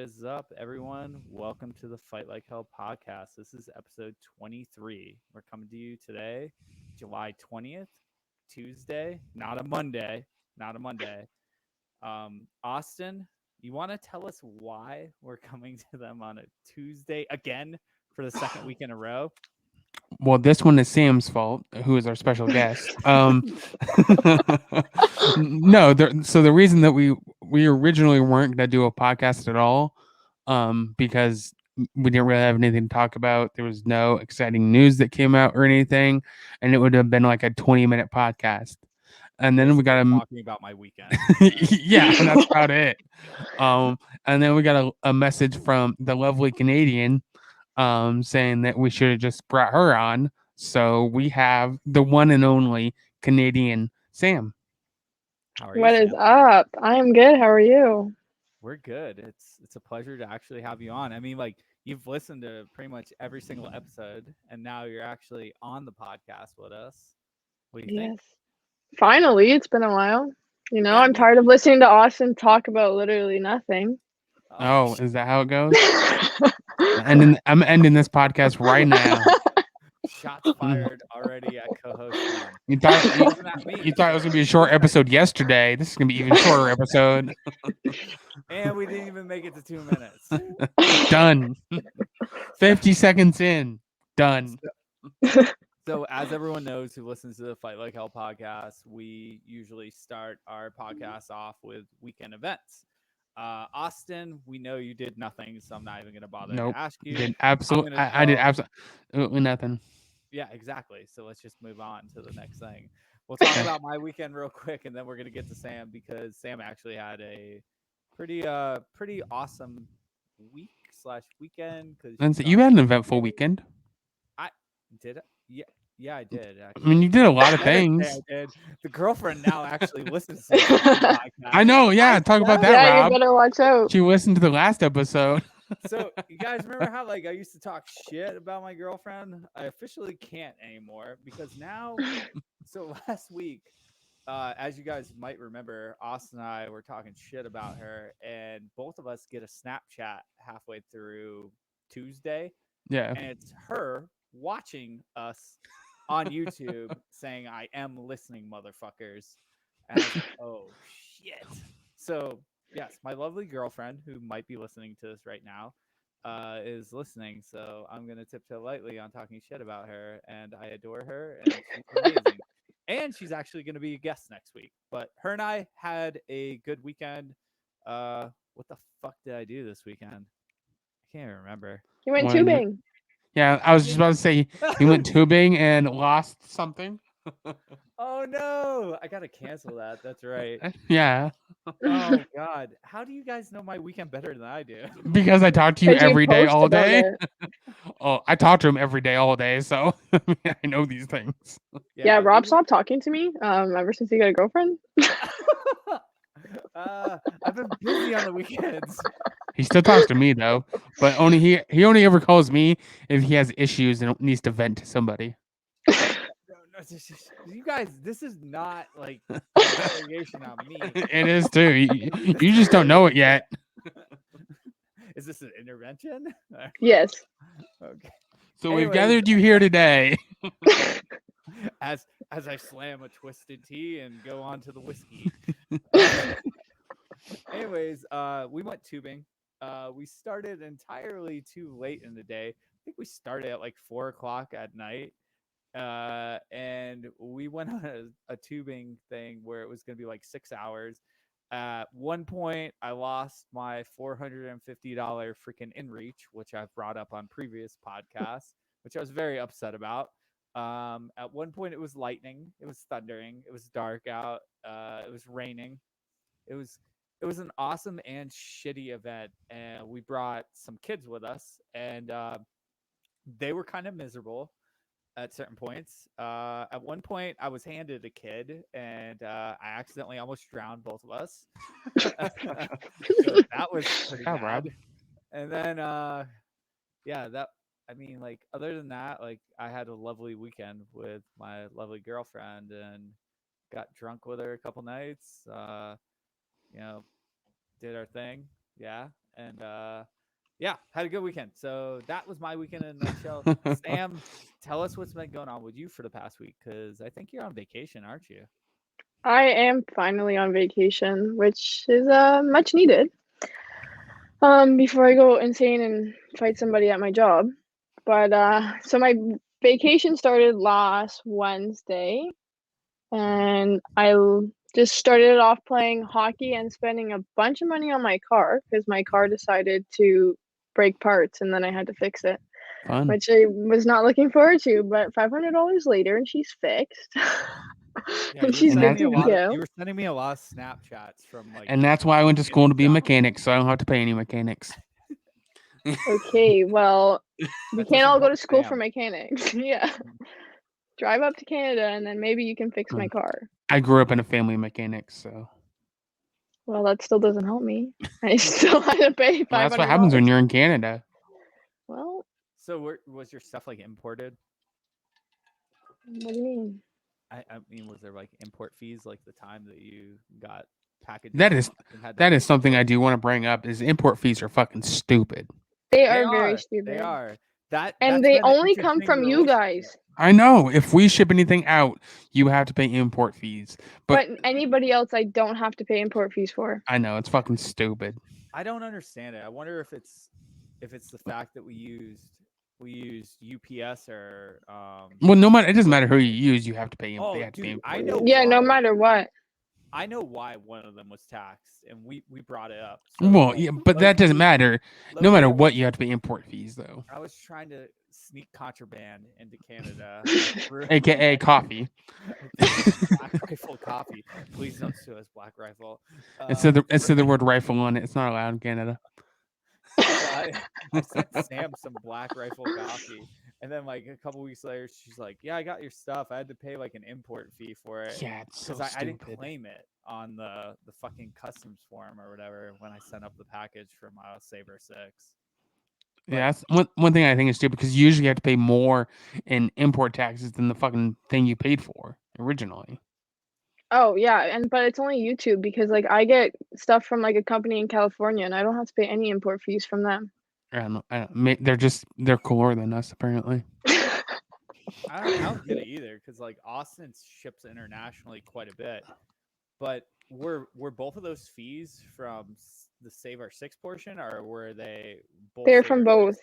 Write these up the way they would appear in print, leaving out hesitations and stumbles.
is up, everyone? Welcome to the Fight Like Hell podcast. This is episode 23. We're coming to you today, July 20th, Tuesday, not a Monday, not a Monday. Austin, you want to tell us why we're coming to them on a Tuesday again for the second week in a row? Well, this one is Sam's fault, who is our special guest. No, so the reason that we originally weren't going to do a podcast at all, because we didn't really have anything to talk about. There was no exciting news that came out or anything, and it would have been like a 20-minute podcast. And then we got talking about my weekend. yeah, that's about it. And then we got a message from the lovely Canadian saying that we should have just brought her on. So we have the one and only Canadian Sam. How are you, What is Sam? up? I'm good. How are you? We're good. It's a pleasure to actually have you on. I mean, like you've listened to pretty much every single episode, and now you're actually on the podcast with us. What do you think? Yes. Finally, it's been a while. Yeah, I I'm mean, tired of listening to Austin talk about literally nothing. Oh, is that how it goes? I'm ending this podcast right now. Shots fired already at co-host one. You thought You it was gonna be a short episode yesterday. This is gonna be even shorter episode. And we didn't even make it to 2 minutes. Done. 50 seconds in. Done. So, as everyone knows who listens to the Fight Like Hell podcast, we usually start our podcast off with weekend events. Austin, we know you did nothing, so I'm not even going to bother Nope. to ask you. Did absolutely. I did absolutely nothing. Yeah, exactly. So let's just move on to the next thing. We'll talk about my weekend real quick, and then we're going to get to Sam because Sam actually had a pretty awesome weekend. Because You had an eventful weekend. I did. Yeah, I did. Actually. I mean, you did a lot of things. I did. The girlfriend now actually listens to the podcast. I know. Yeah, talk about that, Yeah, Rob. you better watch out. She listened to the last episode. So you guys remember how I used to talk shit about my girlfriend? I officially can't anymore because now. So last week, as you guys might remember, Austin and I were talking shit about her, and both of us get a Snapchat halfway through Tuesday. Yeah, and it's her watching us on YouTube saying, "I am listening, motherfuckers." And I was like, oh shit. So yes, my lovely girlfriend, who might be listening to this right now, is listening. So I'm gonna tiptoe lightly on talking shit about her, and I adore her, and she's amazing. And she's actually gonna be a guest next week. But her and I had a good weekend. What the fuck did I do this weekend? I can't even remember. You went tubing. Yeah, I was just about to say he went tubing and lost something. Oh no, I gotta cancel that. That's right. Yeah. Oh god, how do you guys know my weekend better than I do? Because I talk to you every day, all day. It. Oh, I talk to him every day, all day, so I know these things. Yeah, Rob stopped talking to me. Ever since he got a girlfriend. I've been busy on the weekends. He still talks to me though, but he only ever calls me if he has issues and needs to vent to somebody. You guys, this is not like interrogation on me. It is too. You just don't know it yet. Is this an intervention? Yes. Okay. So we've gathered you here today. As I slam a twisted tea and go on to the whiskey. Anyways, we went tubing. We started entirely too late in the day. I think we started at like 4:00 at night. And we went on a tubing thing where it was going to be like 6 hours. At one point, I lost my $450 freaking inReach, which I've brought up on previous podcasts, which I was very upset about. At one point, it was lightning, it was thundering, it was dark out, it was raining. It was an awesome and shitty event, and we brought some kids with us, and they were kind of miserable at certain points. At one point, I was handed a kid, and I accidentally almost drowned both of us. So that was pretty bad. Rob. And then, other than that, I had a lovely weekend with my lovely girlfriend and got drunk with her a couple nights. Did our thing. Yeah. and yeah, had a good weekend. So that was my weekend in a nutshell. Sam, tell us what's been going on with you for the past week, because I think you're on vacation, aren't you? I am finally on vacation, which is much needed. Before I go insane and fight somebody at my job. But so my vacation started last Wednesday, and just started it off playing hockey and spending a bunch of money on my car because my car decided to break parts, and then I had to fix it, Fun. which I was not looking forward to. But $500 later, and she's fixed. Yeah, And she's good to go. you were sending me a lot of Snapchats from like. And that's why I went to school to be a mechanic, so I don't have to pay any mechanics. Okay, well, we That can't doesn't all go help to school for Sam. mechanics. Yeah. Drive up to Canada, and then maybe you can fix my car. I grew up in a family of mechanics, so. Well, that still doesn't help me. I still had to pay $500. Well, that's what happens when you're in Canada. Well, So was your stuff like imported? what do you mean? I mean, was there like import fees like the time that you got packaged? That is something I do want to bring up. Is import fees are fucking stupid. They are very stupid. They are. And they only come from you guys. I know. If we ship anything out, you have to pay import fees. But anybody else, I don't have to pay import fees for. I know, it's fucking stupid. I don't understand it. I wonder if it's the fact that we used UPS or Well, no matter, it doesn't matter who you use, you have to pay. Oh, they have to pay dude, import I fees. know. Yeah, no why. matter what. I know why one of them was taxed, and we brought it up. So, Well, yeah, but that doesn't matter. No matter what, you have to pay import fees, though. I was trying to sneak contraband into Canada, AKA coffee. Black Rifle coffee. Please don't sue us, Black Rifle. It said the word rifle on it. It's not allowed in Canada. So I sent Sam some Black Rifle coffee, and then like a couple weeks later, she's like, "Yeah, I got your stuff. I had to pay like an import fee for it." Yeah, it's so because I didn't stupid. claim it on the fucking customs form or whatever when I sent up the package for my Saber 6. Yeah, that's one thing I think is stupid because you usually have to pay more in import taxes than the fucking thing you paid for originally. Oh yeah, but it's only YouTube because like I get stuff from like a company in California, and I don't have to pay any import fees from them. I don't, they're cooler than us apparently. I don't get it either because like Austin ships internationally quite a bit, but were both of those fees from the Save Our 6 portion, or were they both? They're from both.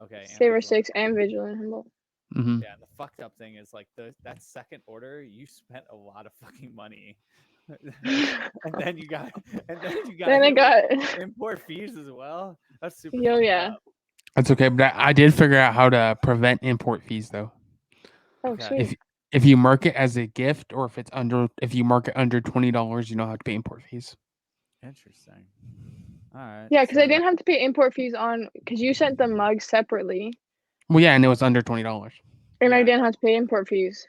Okay. Saver 6 and Vigilant Humboldt. Mm-hmm. Yeah, the fucked up thing is like that second order, you spent a lot of fucking money, and then you got import fees as well. That's super. Oh yeah. That's okay, but I did figure out how to prevent import fees though. Oh Okay. sweet. If you mark it as a gift, or if you mark it under $20, you don't have to pay import fees. Interesting. All right. Yeah, because I didn't have to pay import fees because you sent the mugs separately. Well, yeah, and it was under $20. And I didn't have to pay import fees.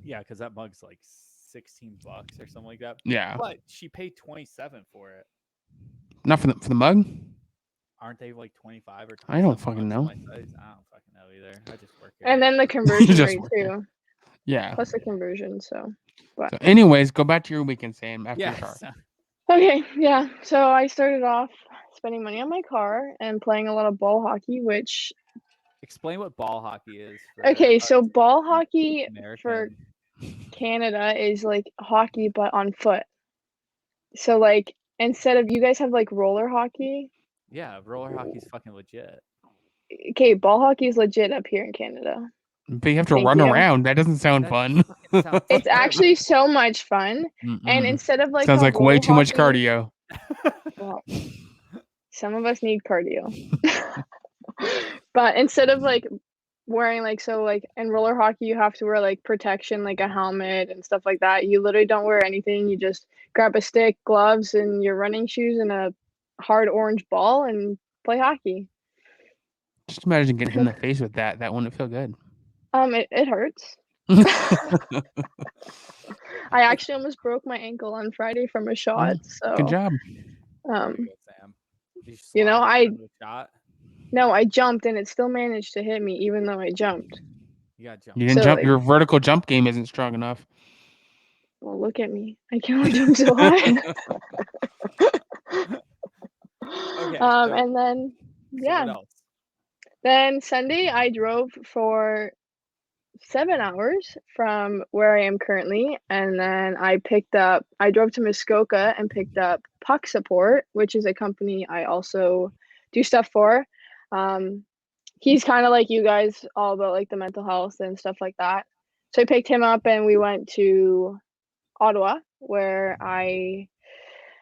Yeah, because that mug's like $16 or something like that. Yeah. But she paid $27 for it. Not for the mug? Aren't they like 25 or 20? I don't fucking know. I don't fucking know either. I just work here. And then the conversion rate too. Yeah. Plus the conversion, so. But. So anyways, go back to your weekend, Sam, after your car. Okay, yeah. So I started off spending money on my car and playing a lot of ball hockey, which... Explain what ball hockey is. Okay, so ball hockey American. for Canada is like hockey but on foot. So like instead of, you guys have like roller hockey? Yeah, roller hockey's fucking legit. Okay, ball hockey is legit up here in Canada. But you have to run around. That doesn't sound fun. It's actually so much fun. And instead of like sounds like way too much cardio. Well, some of us need cardio. But instead of like wearing like, so like in roller hockey you have to wear like protection, like a helmet and stuff like that. You literally don't wear anything. You just grab a stick, gloves, and your running shoes and a hard orange ball and play hockey. Just imagine getting hit in the face with that. That wouldn't feel good. It hurts. I actually almost broke my ankle on Friday from a shot. So good job. You know, No, I jumped and it still managed to hit me even though I jumped. You got jump. You didn't jump. Your vertical jump game isn't strong enough. Well, look at me. I can only jump so high. Okay. And then So what yeah, else? then Sunday I drove for 7 hours from where I am currently, and then I drove to Muskoka and picked up Puck Support, which is a company I also do stuff for. Um, he's kind of like you guys, all about like the mental health and stuff like that. So I picked him up and we went to Ottawa, where I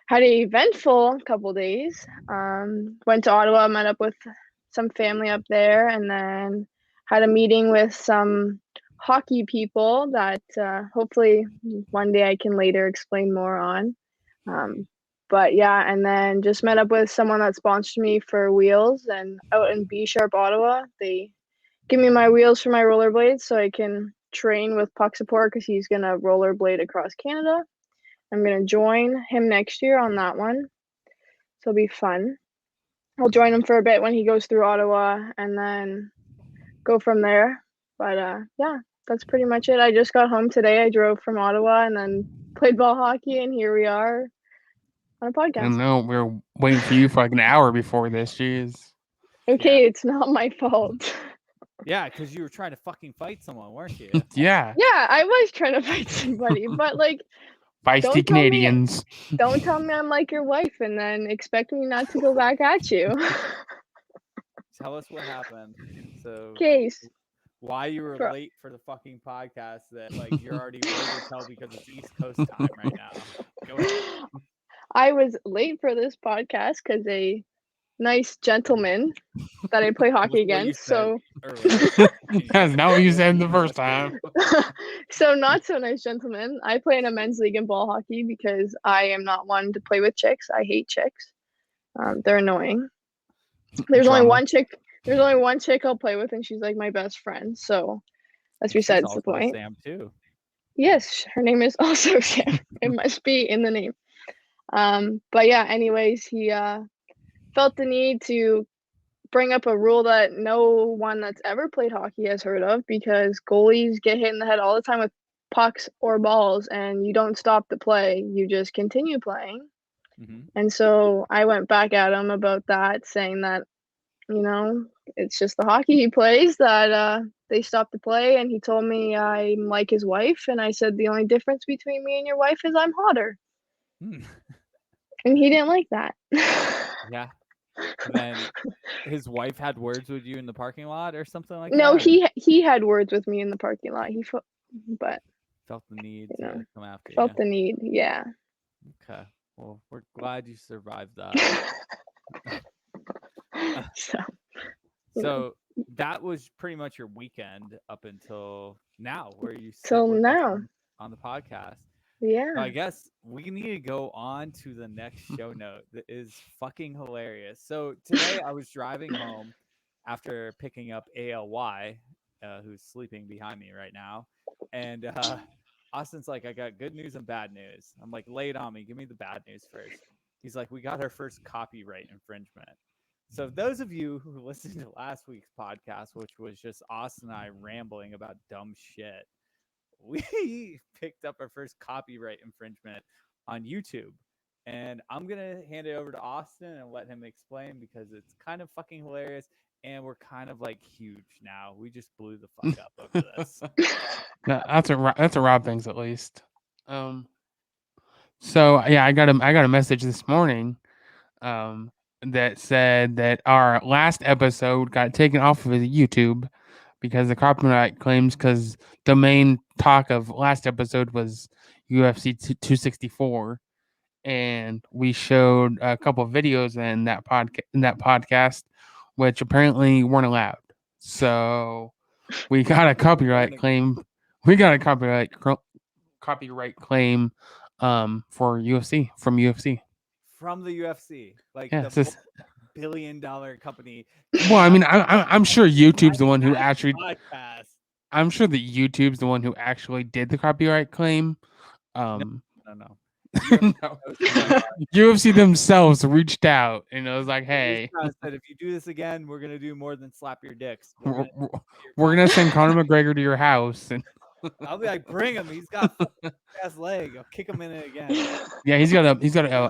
had a eventful couple days. Went to Ottawa, met up with some family up there, and then had a meeting with some hockey people that hopefully one day I can later explain more on. But yeah, and then just met up with someone that sponsored me for wheels and out in B Sharp, Ottawa. They give me my wheels for my rollerblades so I can train with Puck Support because he's gonna rollerblade across Canada. I'm gonna join him next year on that one. So it'll be fun. I'll join him for a bit when he goes through Ottawa and then go from there. But yeah, that's pretty much it. I just got home today. I drove from Ottawa and then played ball hockey, and here we are on a I podcast. know we were waiting for you for like an hour before this. Jeez. Okay, it's not my fault. Yeah, because you were trying to fucking fight someone, weren't you? Yeah. Yeah, I was trying to fight somebody, but like, Feisty Canadians. don't tell me I'm like your wife and then expect me not to go back at you. Tell us what happened. So Case. why you were Bro. late for the fucking podcast that like you're already ready to tell because it's East Coast time right now. Go ahead. I was late for this podcast because a nice gentleman that I play hockey against. So, That's not what you said the first time. so not so nice gentleman. I play in a men's league in ball hockey because I am not one to play with chicks. I hate chicks. They're annoying. There's only one chick. There's only one chick I'll play with, and she's like my best friend. So, as we said, it's the point. Sam too. Yes, her name is also Sam. It must be in the name. But yeah, anyways, he felt the need to bring up a rule that no one that's ever played hockey has heard of, because goalies get hit in the head all the time with pucks or balls, and you don't stop the play, you just continue playing. And so I went back at him about that, saying that, you know, it's just the hockey he plays that they stopped the play, and he told me I'm like his wife, and I said the only difference between me and your wife is I'm hotter. And he didn't like that. Yeah. And then his wife had words with you in the parking lot or something like that? No, he had words with me in the parking lot. But felt the need to come after you. Felt the need, yeah. Okay. Well, we're glad you survived that. So that was pretty much your weekend up until now, where you sit till with now us on the podcast. Yeah. So I guess we need to go on to the next show note that is fucking hilarious. So today I was driving home after picking up ALY, who's sleeping behind me right now, and Austin's like, I got good news and bad news. I'm like, lay it on me. Give me the bad news first. He's like, we got our first copyright infringement. So those of you who listened to last week's podcast, which was just Austin and I rambling about dumb shit, we picked up our first copyright infringement on YouTube. And I'm going to hand it over to Austin and let him explain, because it's kind of fucking hilarious. And we're kind of like huge now. We just blew the fuck up over this. That's a Rob things at least. So yeah, I got a message this morning that said that our last episode got taken off of YouTube because the copyright claims, because the main talk of last episode was UFC 264, and we showed a couple of videos in that podcast, which apparently weren't allowed. So we got a copyright claim. We got a copyright claim for UFC from UFC. From the UFC, like yeah, the $billion company. Well, I mean, I'm sure YouTube's the one who actually. Podcast. I'm sure that YouTube's the one who actually did the copyright claim. No. No. UFC themselves reached out and it was like, "Hey, said, if you do this again, we're gonna do more than slap your dicks. We're gonna send Conor McGregor to your house." And I'll be like, bring him. He's got a ass leg. I'll kick him in it again. Yeah, he's got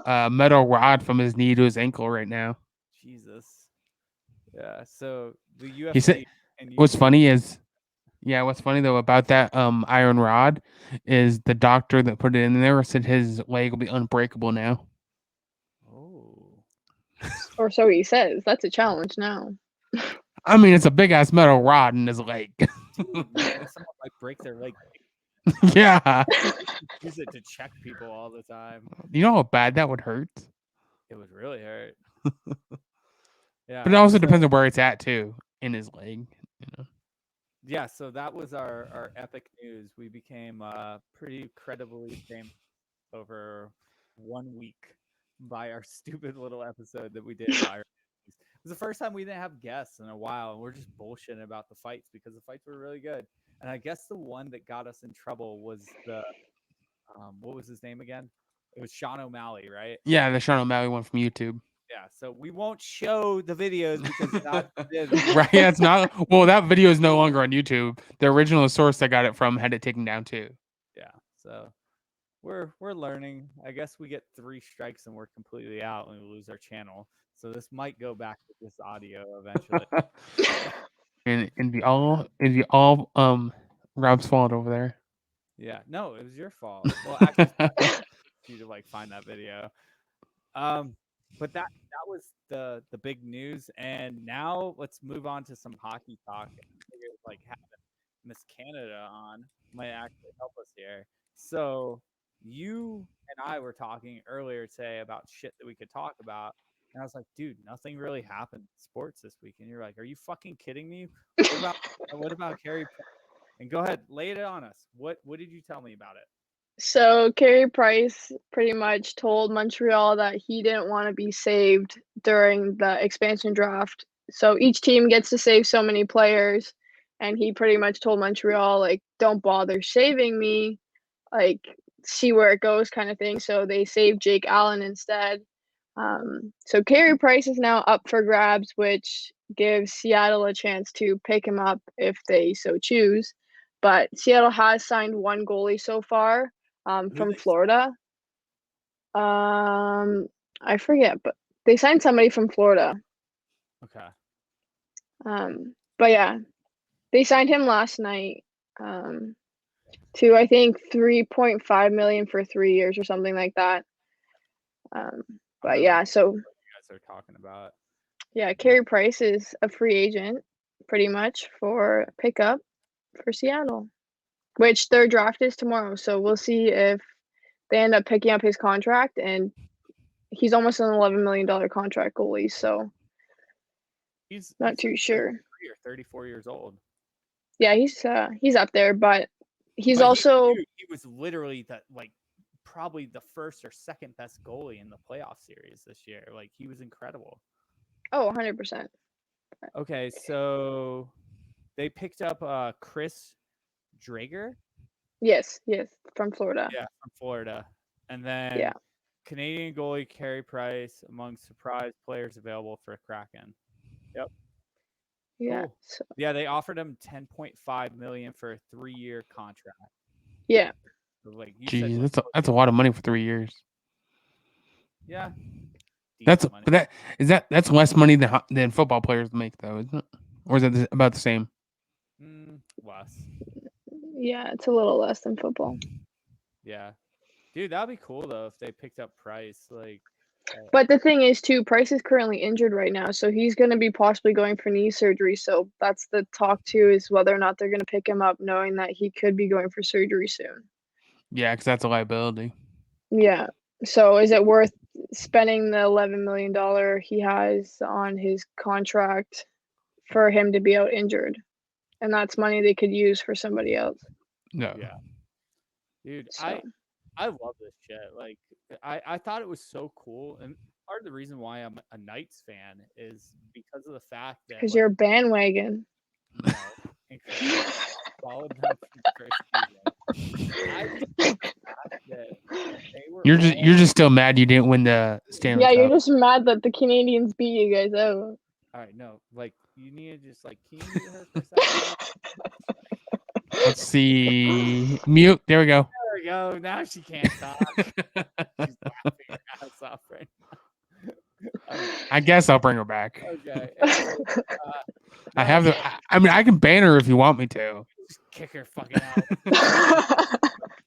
a metal rod from his knee to his ankle right now. Jesus. Yeah. So the He said, UFC and what's YouTube. funny is, yeah, what's funny though about that iron rod is the doctor that put it in there said his leg will be unbreakable now. Oh. Or so he says. That's a challenge now. I mean, it's a big ass metal rod in his leg. Dude, someone might break their leg. Yeah. Use it to check people all the time. You know how bad that would hurt? It would really hurt. But it Yeah. also So depends on where it's at too, in his leg. You know. yeah, so that was our epic news. We became pretty credibly famous over 1 week by our stupid little episode that we did. It was the first time we didn't have guests in a while, and we're just bullshitting about the fights because the fights were really good. And I guess the one that got us in trouble was the what was his name again? It was Sean O'Malley, right? Yeah, the Sean O'Malley one from YouTube. Yeah. So we won't show the videos because God forbid. Right? Yeah, it's not. Well, that video is no longer on YouTube. The original source I got it from had it taken down too. Yeah. So we're learning. I guess we get 3 strikes and we're completely out and we lose our channel. So this might go back to this audio eventually. and the all Rob's fault over there. Yeah. No, it was your fault. Well, actually, you to like find that video. But that was the big news, and now let's move on to some hockey talk. I figured, like, having Miss Canada on might actually help us here. So you and I were talking earlier today about shit that we could talk about, and I was like, dude, nothing really happened in sports this week, and you're like, are you fucking kidding me? What about Carey Price? And go ahead, lay it on us. What did you tell me about it? So Carey Price pretty much told Montreal that he didn't want to be saved during the expansion draft. So each team gets to save so many players, and he pretty much told Montreal, like, don't bother saving me, like, see where it goes kind of thing. So they saved Jake Allen instead. So Carey Price is now up for grabs, which gives Seattle a chance to pick him up if they so choose. But Seattle has signed 1 goalie so far, from Florida. I forget, but they signed somebody from Florida. Okay. But yeah, they signed him last night. To I think 3.5 million for 3 years or something like that. But yeah, so what you guys are talking about. yeah, Carey Price is a free agent pretty much for pickup for Seattle, which their draft is tomorrow. So we'll see if they end up picking up his contract, and he's almost an $11 million contract goalie. So He's not too like sure. 33 or 34 years old. Yeah, he's up there, but he's But also he was literally probably the first or second best goalie in the playoff series this year. Like, he was incredible. 100%. Okay, so they picked up Chris Drager. Yes, from Florida. Yeah, from Florida. And then Yeah. Canadian goalie Carey Price among surprise players available for Kraken. Yep. Yeah. Cool. So, Yeah, they offered him $10.5 million for a 3-year contract. yeah. So, like you Jeez, said, that's a lot of money for 3 years. yeah. That's money. but that's less money than football players make though, isn't it? Or is it about the same? Less. Yeah, it's a little less than football. Yeah. Dude, that'd be cool though if they picked up Price. Like, But the thing is, too, Price is currently injured right now, so he's going to be possibly going for knee surgery. So that's the talk, too, is whether or not they're going to pick him up, knowing that he could be going for surgery soon. Yeah, because that's a liability. Yeah. So is it worth spending the $11 million he has on his contract for him to be out injured? And that's money they could use for somebody else. No. yeah. Dude, So. I love this shit. Like, I thought it was so cool. And part of the reason why I'm a Knights fan is because of the fact that Because you're a bandwagon. No, followed them from the first season. I just love the fact that they were You're just still mad you didn't win the Stanley Yeah, Cup. you're just mad that the Canadians beat you guys out. all right. No, like you need to just like can you mute her for a second? Let's see. Mute. There we go. There we go. Now she can't talk. She's laughing her ass off right now. I guess I'll bring her back. Okay. Anyway, I have the. I mean, I can ban her if you want me to. just kick her fucking out.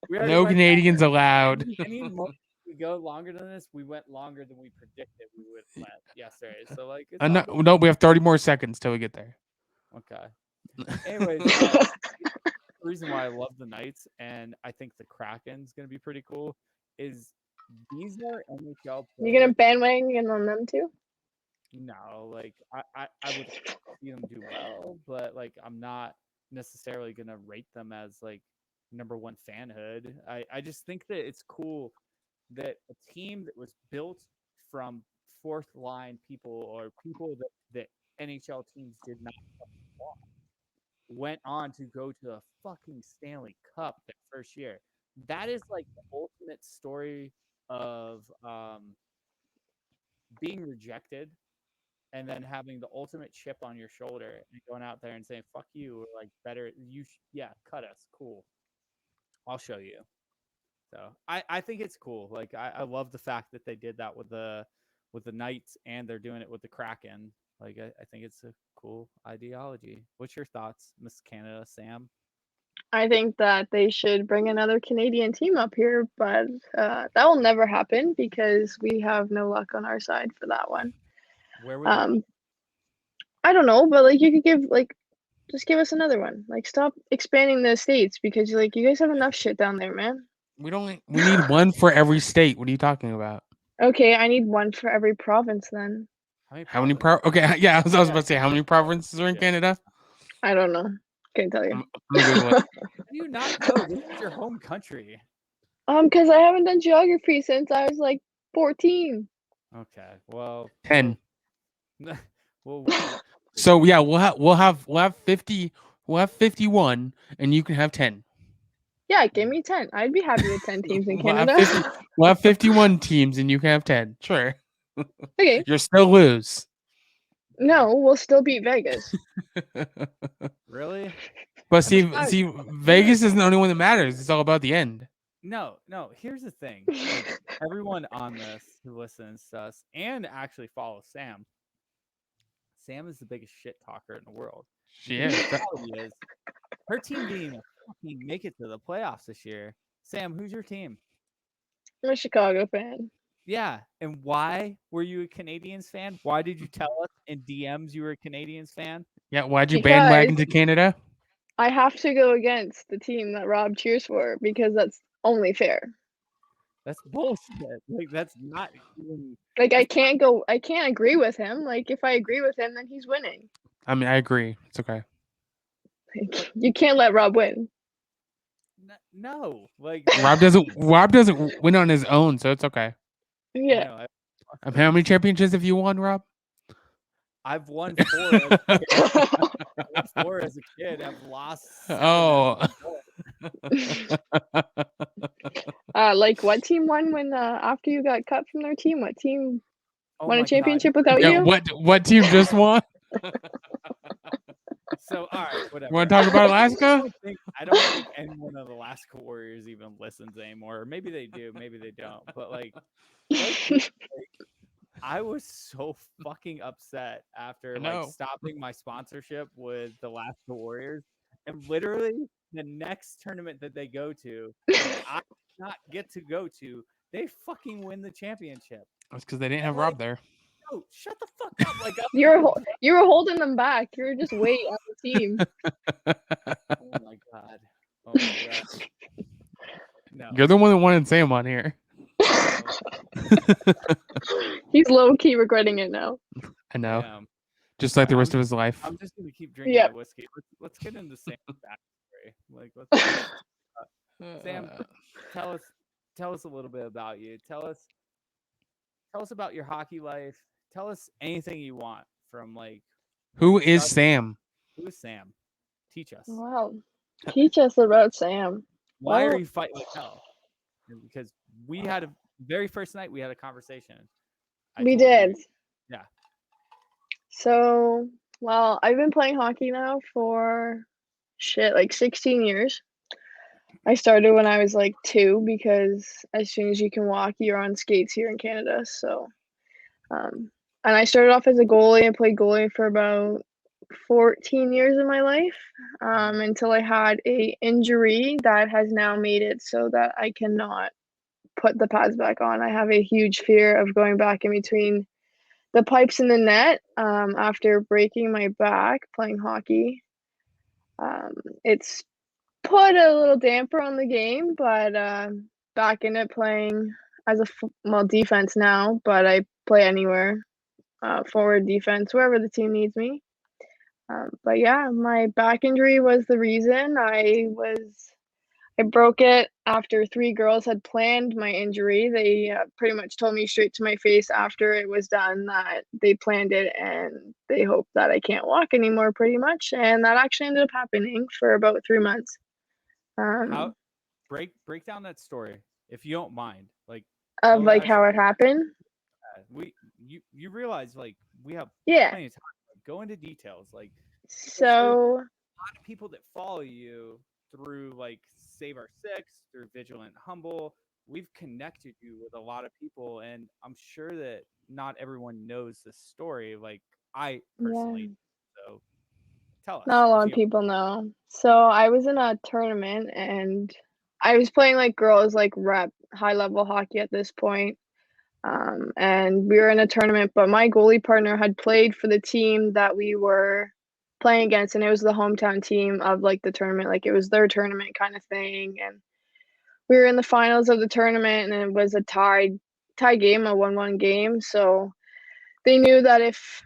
We already No went Canadians allowed. any more we go longer than this, we went longer than we predicted we would went yesterday. So like it's all good. No, we have 30 more seconds till we get there. Okay. Anyways, the reason why I love the Knights and I think the Kraken's gonna be pretty cool is these are NHL You players. gonna bandwagon on them too? No, like I would see them do well, but like I'm not necessarily gonna rate them as like number one fanhood. I just think that it's cool that a team that was built from fourth line people or people that NHL teams did not want went on to go to a fucking Stanley Cup their first year. That is like the ultimate story of being rejected and then having the ultimate chip on your shoulder and going out there and saying "fuck you" or like better yeah, cut us, cool. I'll show you. So I think it's cool. Like I love the fact that they did that with the Knights and they're doing it with the Kraken. Like I think it's a cool ideology. What's your thoughts, Miss Canada, Sam? I think that they should bring another Canadian team up here, but that will never happen because we have no luck on our side for that one. Where would it be? I don't know, but like you could give like just give us another one. Like stop expanding the states because like you guys have enough shit down there, man. We need one for every state. What are you talking about? Okay, I need one for every province then. How many Okay, yeah, I was about to say how many provinces are in Canada? I don't know. Can't tell you. I'm gonna Google it. How do you not know? This is your home country. Because I haven't done geography since I was like 14. Okay, well, 10. Well, So yeah, we'll have 50. We'll have 51, and you can have 10. Yeah, give me 10. I'd be happy with 10 teams in We'll have Canada. we'll have 51 teams, and you can have 10. Sure. Okay. You'll still lose. No, we'll still beat Vegas. really? But see, Vegas isn't the only one that matters. It's all about the end. No. Here's the thing. Like, everyone on this who listens to us and actually follows Sam. Sam is the biggest shit talker in the world. She is. The reality is, her team didn't even fucking make it to the playoffs this year. Sam, who's your team? I'm a Chicago fan. Yeah, and why were you a Canadiens fan? Why did you tell us in DMs you were a Canadiens fan? Yeah, why'd you bandwagon to Canada? I have to go against the team that Rob cheers for because that's only fair. That's bullshit. Like that's not even... Like I can't agree with him. Like if I agree with him, then he's winning. I mean, I agree. It's okay. Like, you can't let Rob win. No, like Rob doesn't win on his own, so it's okay. Yeah. How many championships have you won, Rob? I've won 4. Four as a kid. I've lost 7. Oh. Like what team won when after you got cut from their team? What team won a championship God. without you? What team just won? So all right, whatever. You want to talk about Alaska? I don't think anyone of the Alaska Warriors even listens anymore. Or maybe they do, maybe they don't. But like I was so fucking upset after like stopping my sponsorship with the Alaska Warriors, and literally the next tournament that they go to, I did not get to go to, they fucking win the championship. That's because they didn't have Rob there. No, shut the fuck up! Like you were holding them back. You were just weight on the team. Oh my god! Oh my god! No, you're the one that wanted Sam on here. He's low key regretting it now. I know. Just like the rest of his life. I'm just gonna keep drinking my whiskey. Let's get into Sam's backstory. Like, Sam, tell us a little bit about you. Tell us about your hockey life. Tell us anything you want from like. Who is Sam? Who is Sam? Teach us. Wow, teach us about Sam. Why are you fighting like hell? Because we had a very first night we had a conversation. We did. Yeah. So, well, I've been playing hockey now for like 16 years. I started when I was like 2 because as soon as you can walk, you're on skates here in Canada. So, And I started off as a goalie and played goalie for about 14 years of my life, until I had a injury that has now made it so that I cannot put the pads back on. I have a huge fear of going back in between the pipes in the net, after breaking my back playing hockey. It's put a little damper on the game, but back in it playing as a defense now, but I play anywhere, forward, defense, wherever the team needs me. But yeah, my back injury was the reason. I broke it after 3 girls had planned my injury. They pretty much told me straight to my face after it was done that they planned it and they hope that I can't walk anymore, pretty much. And that actually ended up happening for about 3 months. How break down that story if you don't mind. Like Of tell us like actually how it happened. you realize like we have Yeah. plenty of time. Like, go into details. Like because there's So a lot of people that follow you through like Save Our Six, through Vigilant Humble. We've connected you with a lot of people, and I'm sure that not everyone knows the story. Like I personally, yeah, so tell us not a if lot of you. people know. So I was in a tournament and I was playing like girls like rep high level hockey at this point. And we were in a tournament, but my goalie partner had played for the team that we were playing against, and it was the hometown team of like the tournament, like it was their tournament kind of thing. And we were in the finals of the tournament, and it was a tie game, a 1-1 game. So they knew that if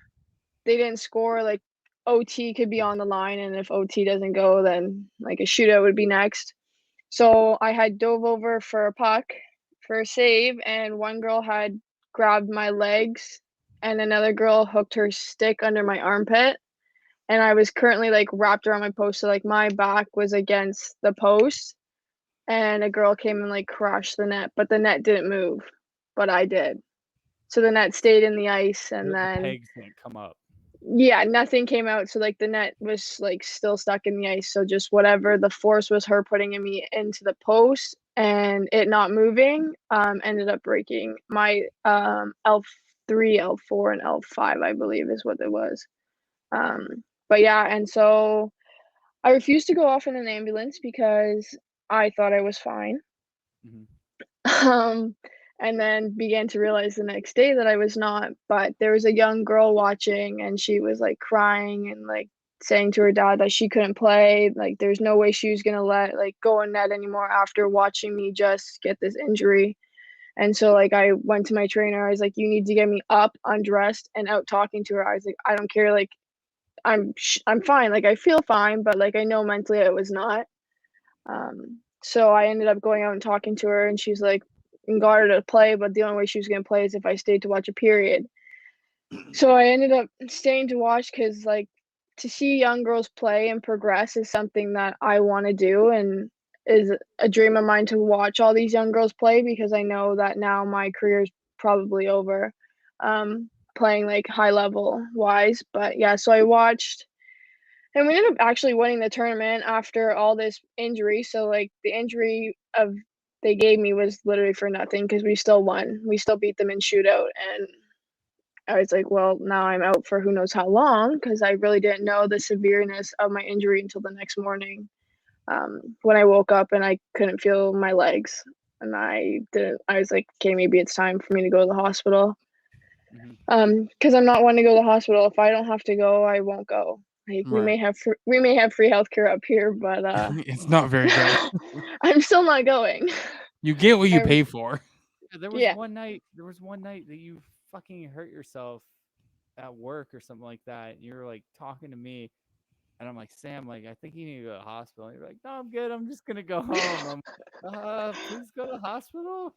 they didn't score, like OT could be on the line, and if OT doesn't go, then like a shootout would be next. So I had dove over for a puck for a save, and one girl had grabbed my legs, and another girl hooked her stick under my armpit. And I was currently like wrapped around my post, so like my back was against the post, and a girl came and like crashed the net, but the net didn't move, but I did. So the net stayed in the ice, and The then pegs didn't come up. yeah, nothing came out. So like the net was like still stuck in the ice. So just whatever the force was her putting in me into the post and it not moving, ended up breaking my L3, L4, and L5, I believe is what it was. But yeah, and so I refused to go off in an ambulance because I thought I was fine. Mhm. Um, and then began to realize the next day that I was not. But there was a young girl watching, and she was like crying and like saying to her dad that she couldn't play. Like, there's no way she was gonna let like go in net anymore after watching me just get this injury. And so like I went to my trainer. I was like, "You need to get me up, undressed, and out talking to her." I was like, "I don't care. Like, I'm fine. Like, I feel fine, but like I know mentally it was not." So I ended up going out and talking to her, and she's like, and got her to play, but the only way she was gonna play is if I stayed to watch a period. So I ended up staying to watch because like to see young girls play and progress is something that I want to do and is a dream of mine to watch all these young girls play because I know that now my career is probably over, playing like high level wise. But yeah, so I watched and we ended up actually winning the tournament after all this injury. So like the injury of they gave me was literally for nothing because we still won. We still beat them in shootout, and I was like, well, now I'm out for who knows how long because I really didn't know the severeness of my injury until the next morning, when I woke up and I couldn't feel my legs, and I didn't. I was like, okay, maybe it's time for me to go to the hospital. Mhm. Because I'm not one to go to the hospital. If I don't have to go, I won't go. Like Right. we may have free healthcare up here, but It's not very good. I'm still not going. You get what you I'm pay for. Yeah, there was yeah. one night. There was one night that you fucking hurt yourself at work or something like that. And you were like talking to me, and I'm like, Sam, like I think you need to go to the hospital. And you're like, no, I'm good. I'm just gonna go home. I'm please go to the hospital.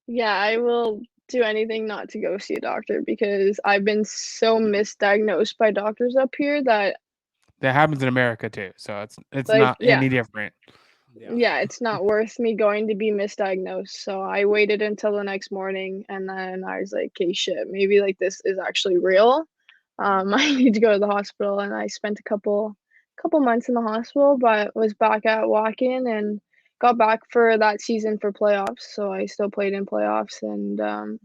Yeah, I will do anything not to go see a doctor because I've been so misdiagnosed by doctors up here that That happens in America too, so it's like not any different. Yeah. yeah, it's not worth me going to be misdiagnosed. So I waited until the next morning and then I was like, okay, shit, maybe like this is actually real. I need to go to the hospital and I spent a couple months in the hospital, but was back at walking and got back for that season for playoffs. So I still played in playoffs and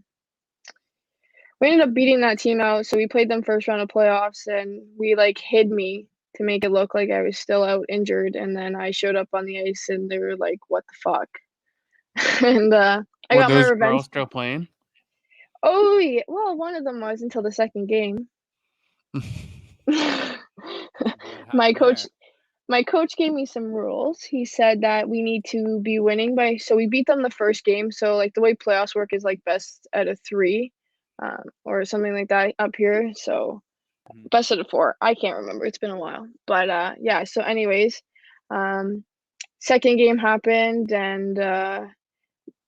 we ended up beating that team out. So we played them first round of playoffs, and we like hid me to make it look like I was still out injured. And then I showed up on the ice, and they were like, "What the fuck?" And I Were got my those revenge. girls still playing? Oh yeah, well, one of them was until the second game. What my happened coach there? my coach gave me some rules. He said that we need to be winning by, so we beat them the first game. So like the way playoffs work is like best out of three, or something like that up here. So Mhm. best out of four. I can't remember. It's been a while. But yeah. So anyways, um, second game happened, and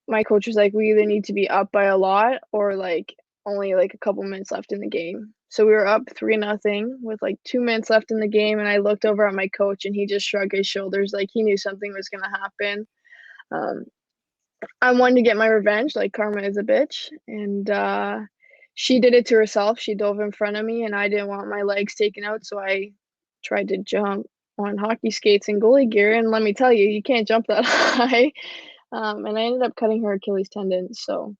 my coach was like, we either need to be up by a lot or like only like a couple minutes left in the game. So we were up 3-0 with like 2 minutes left in the game, and I looked over at my coach, and he just shrugged his shoulders like he knew something was gonna happen. Um, I wanted to get my revenge, like karma is a bitch, and she did it to herself. She dove in front of me, and I didn't want my legs taken out, so I tried to jump on hockey skates and goalie gear. And let me tell you, you can't jump that high. And I ended up cutting her Achilles tendon, so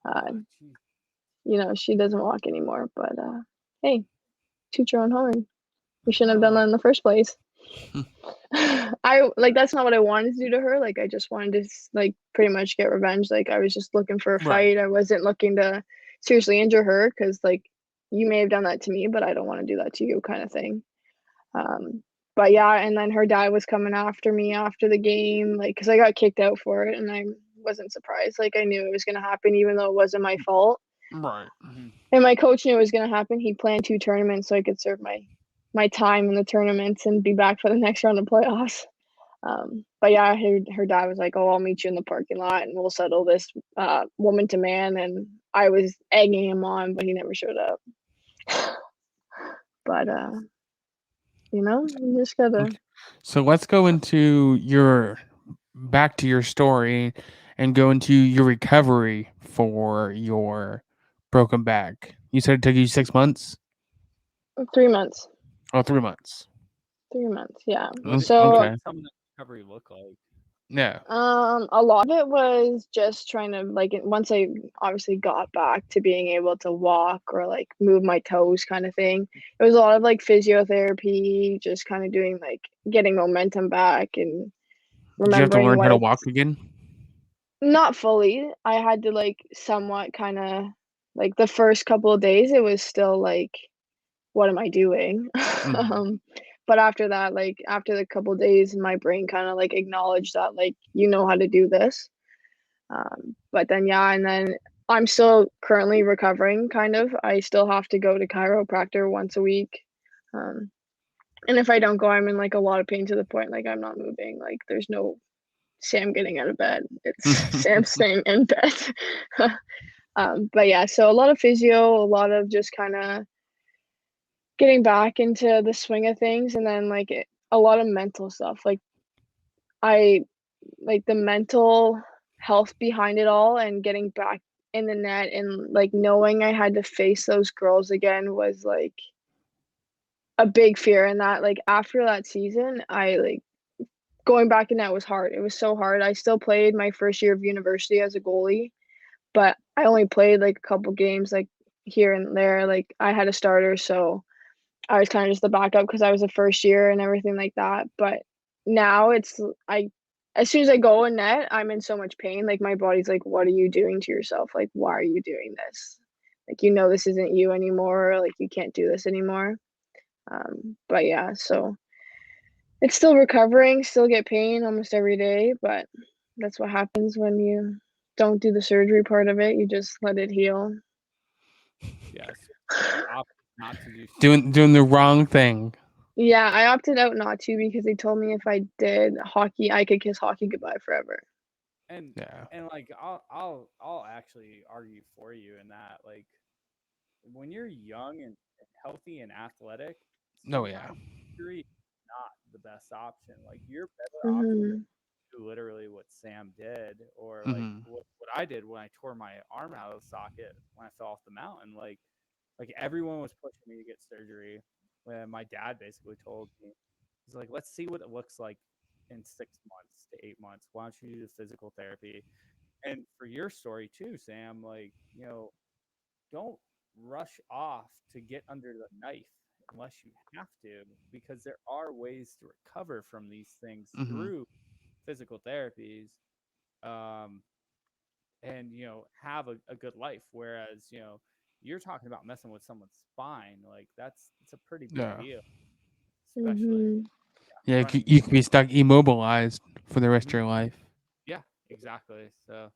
uh, Oh, geez. she doesn't walk anymore. But hey, toot your own horn. We shouldn't have done Oh, that in the first place. I like that's not what I wanted to do to her. Like I just wanted to like pretty much get revenge. Like I was just looking for a Right. fight. I wasn't looking to seriously injure her because like you may have done that to me, but I don't want to do that to you, kind of thing. Um, but yeah, and then her dad was coming after me after the game, like because I got kicked out for it, and I wasn't surprised. Like I knew it was gonna happen, even though it wasn't my fault. Right. mhm. And my coach knew it was gonna happen. He planned 2 tournaments so I could serve my time in the tournaments and be back for the next round of playoffs. But yeah, her dad was like, "Oh, I'll meet you in the parking lot and we'll settle this woman to man." And I was egging him on, but he never showed up. But Nice. you just gotta. Okay. So let's go into your back to your story and go into your recovery for your broken back. You said it took you 6 months? 3 months. Oh, 3 months. 3 months, yeah. What So did Okay. some of the recovery look like? Yeah. a lot of it was just trying to like once I obviously got back to being able to walk or like move my toes kind of thing. It was a lot of like physiotherapy, just kind of doing like getting momentum back and Did you have to remembering learn how what to it's walk again? not fully. I had to like somewhat kind of like the first couple of days it was still like what am I doing? Mhm. But after that, like after the couple of days, my brain kind of like acknowledged that like you know how to do this. But then yeah, and then I'm still currently recovering kind of. I still have to go to chiropractor once a week. Um, and if I don't go, I'm in like a lot of pain to the point like I'm not moving. Like there's no Sam getting out of bed. It's Sam staying in bed. But yeah, so a lot of physio, a lot of just kind of getting back into the swing of things, and then like a lot of mental stuff. Like I like the mental health behind it all, and getting back in the net and like knowing I had to face those girls again was like a big fear. And that like after that season, I like going back in net was hard. It was so hard. I still played my first year of university as a goalie, but I only played like a couple games like here and there. Like I had a starter, so I was kind of just the backup because I was the first year and everything like that. But now it's I as soon as I go in net, I'm in so much pain. Like my body's like, what are you doing to yourself? Like, why are you doing this? Like this isn't you anymore. Like you can't do this anymore. But yeah, so it's still recovering, still get pain almost every day, but that's what happens when you don't do the surgery part of it. You just let it heal. Yes. You opted not to do Doing the wrong thing. Yeah, I opted out not to because they told me if I did hockey, I could kiss hockey goodbye forever. and Yeah. like I'll actually argue for you in that like when you're young and healthy and athletic, No, yeah. sometimes injury is not the best option. Like you're better off Mhm. do literally what Sam did, or like Hmm. what I did when I tore my arm out of the socket when I fell off the mountain. Like everyone was pushing me to get surgery. When my dad basically told me, he's like, let's see what it looks like in 6 months to 8 months. Why don't you do the physical therapy? And for your story too, Sam, like, don't rush off to get under the knife unless you have to, because there are ways to recover from these things Mhm. through physical therapies, um, and have a good life. Whereas you're talking about messing with someone's spine, like it's a pretty big Yeah. deal, especially Mm-hmm. Yeah, running. you could be stuck immobilized for the rest of Mhm. your life. Yeah, exactly. So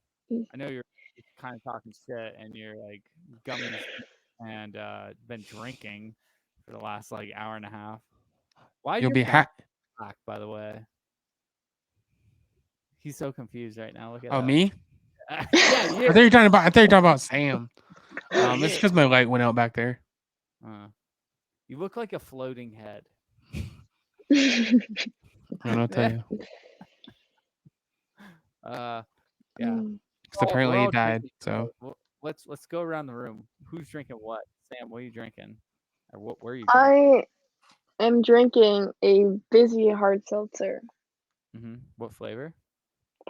I know you're kind of talking shit, and you're like gummies and been drinking for the last like hour and a half. Why is You'll your be back black, by the way? He's so confused right now. Look at Oh, that. me? Yeah, I you. thought you were talking about. I thought you were talking about Sam. No, It's you. because my light went out back there. You look like a floating head. I'm gonna tell you. Yeah. Because We're apparently he all died. drinking. So Let's go around the room. Who's drinking what? Sam, what are you drinking? Or what were you drinking? I am drinking a Vizzy hard seltzer, What flavor?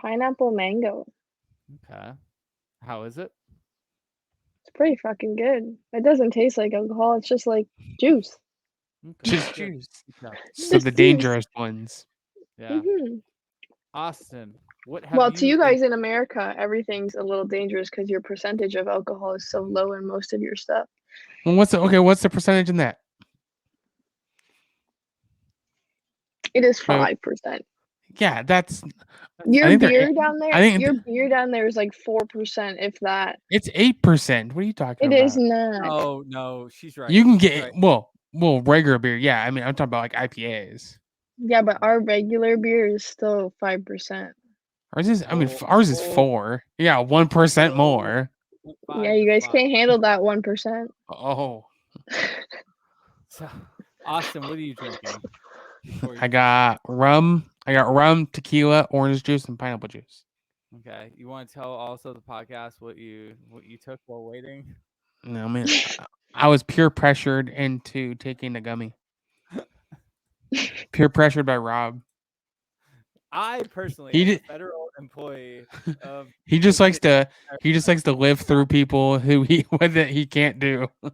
pineapple mango. Okay. How is it? It's pretty fucking good. It doesn't taste like alcohol. It's just like juice. Okay. just Good. juice. Good job. So Just the juice. dangerous ones. Yeah. Hmm. Austin, what have Well, to you you been? guys in America, everything's a little dangerous because your percentage of alcohol is so low in most of your stuff. Well, what's the percentage in that? It is Wait, 5%. yeah, that's. I Your think they're. beer down I there, think your beer down there is like 4%, if that. it's 8%. What are you talking It is about? not. No, she's right. You can She's get right. well regular beer. Yeah, I mean I'm talking about like IPAs. Yeah, but our regular beer is still 5%. Ours is. I mean Oh, ours is oh, 4. Yeah, 1% oh, more. Yeah, 5 you to guys 5. can't handle that 1%. Oh, So, Austin, what are you drinking? Before I you got rum. I got rum, tequila, orange juice, and pineapple juice. Okay. You want to tell also the podcast what you took while waiting? No, I mean I was peer pressured into taking the gummy. Peer pressured by Rob. I personally, He as a did. federal employee of He the just likes state, to. He just likes to live through people who that he can't do. not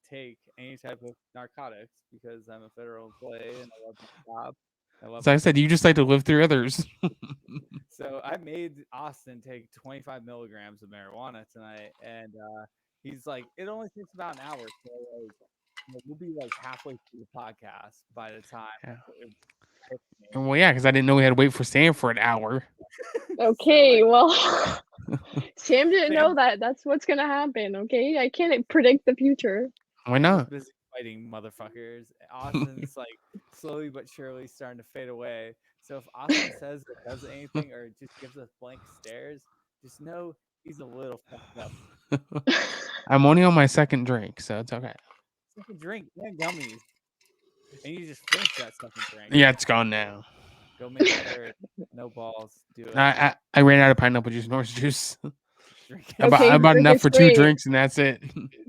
take any type of narcotics because I'm a federal employee and I love my job. I love So I my said, you just like to live through others. So I made Austin take 25 milligrams of marijuana tonight, and he's like, it only takes about an hour, so like, we'll be like halfway through the podcast by the time Yeah. it hits me. Well, yeah, because I didn't know we had to wait for Sam for an hour. Okay, So, well, Sam didn't Sam, know that. That's what's gonna happen, okay? I can't predict the future. Why Sam was not? busy fighting motherfuckers. Austin's like slowly but surely starting to fade away. So if Austin says or does anything or just gives us blank stares, just know he's a little fucked up. I'm only on my second drink, so it's okay. Second drink and gummies. And you just finish that second drink. Yeah, it's gone now. Go make a third. No balls. Do it. I ran out of pineapple juice and orange juice. Drink I it. bought, Okay, I bought drink enough it for 2 straight. drinks, and that's it.